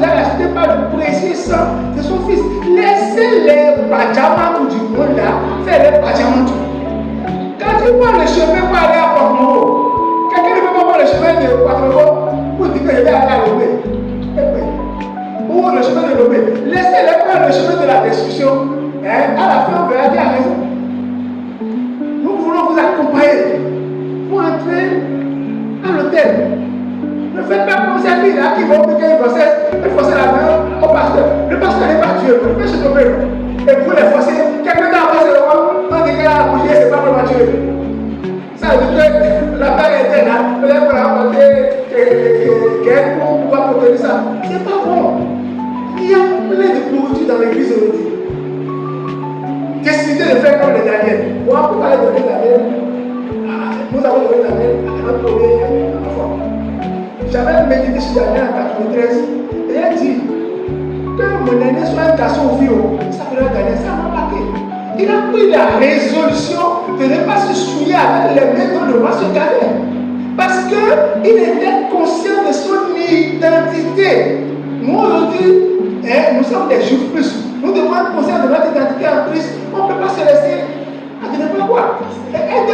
racheté par le précieux sang de son fils. Laissez les pajamas du monde là faire les pajamas tout. Quand tu prends le chemin pour aller à Porto, quelqu'un ne peut pas prendre le chemin de Porto pour dire que je vais aller à Lomé. Ou le chemin de Lomé. Laissez-les prendre le chemin de la destruction. À la fin, on verra qui a raison. Nous voulons vous accompagner pour entrer à l'hôtel. Ne faites pas comme cette fille-là qui va piquer une grossesse et forcer la main au pasteur. Le pasteur n'est pas Dieu, vous pouvez se tromper. Et vous les forcez, quelqu'un t'a passé le roi, on dit qu'elle a accouché, c'est pas vraiment Dieu. Ça veut dire que la mère était là, peut-être qu'on a apporté quelqu'un pour pouvoir protéger ça. C'est pas bon. Il y a plein de pourritures dans l'église aujourd'hui. Décidez de faire comme les Daniel. Moi, pour parler de Daniel, nous avons donné Daniel à notre premier enfant. J'avais médité sur Daniel en 93 et il a dit que mon aîné soit un garçon ou fille, ça s'appellera Daniel, ça m'a marqué. Il a pris la résolution de ne pas se souiller avec les mains dont le roi se gardait. Parce qu'il était conscient de son identité. Nous aujourd'hui, nous sommes des juifs plus. Nous devons être conscients de notre identité en Christ. On ne peut pas se laisser à ne pas quoi. Être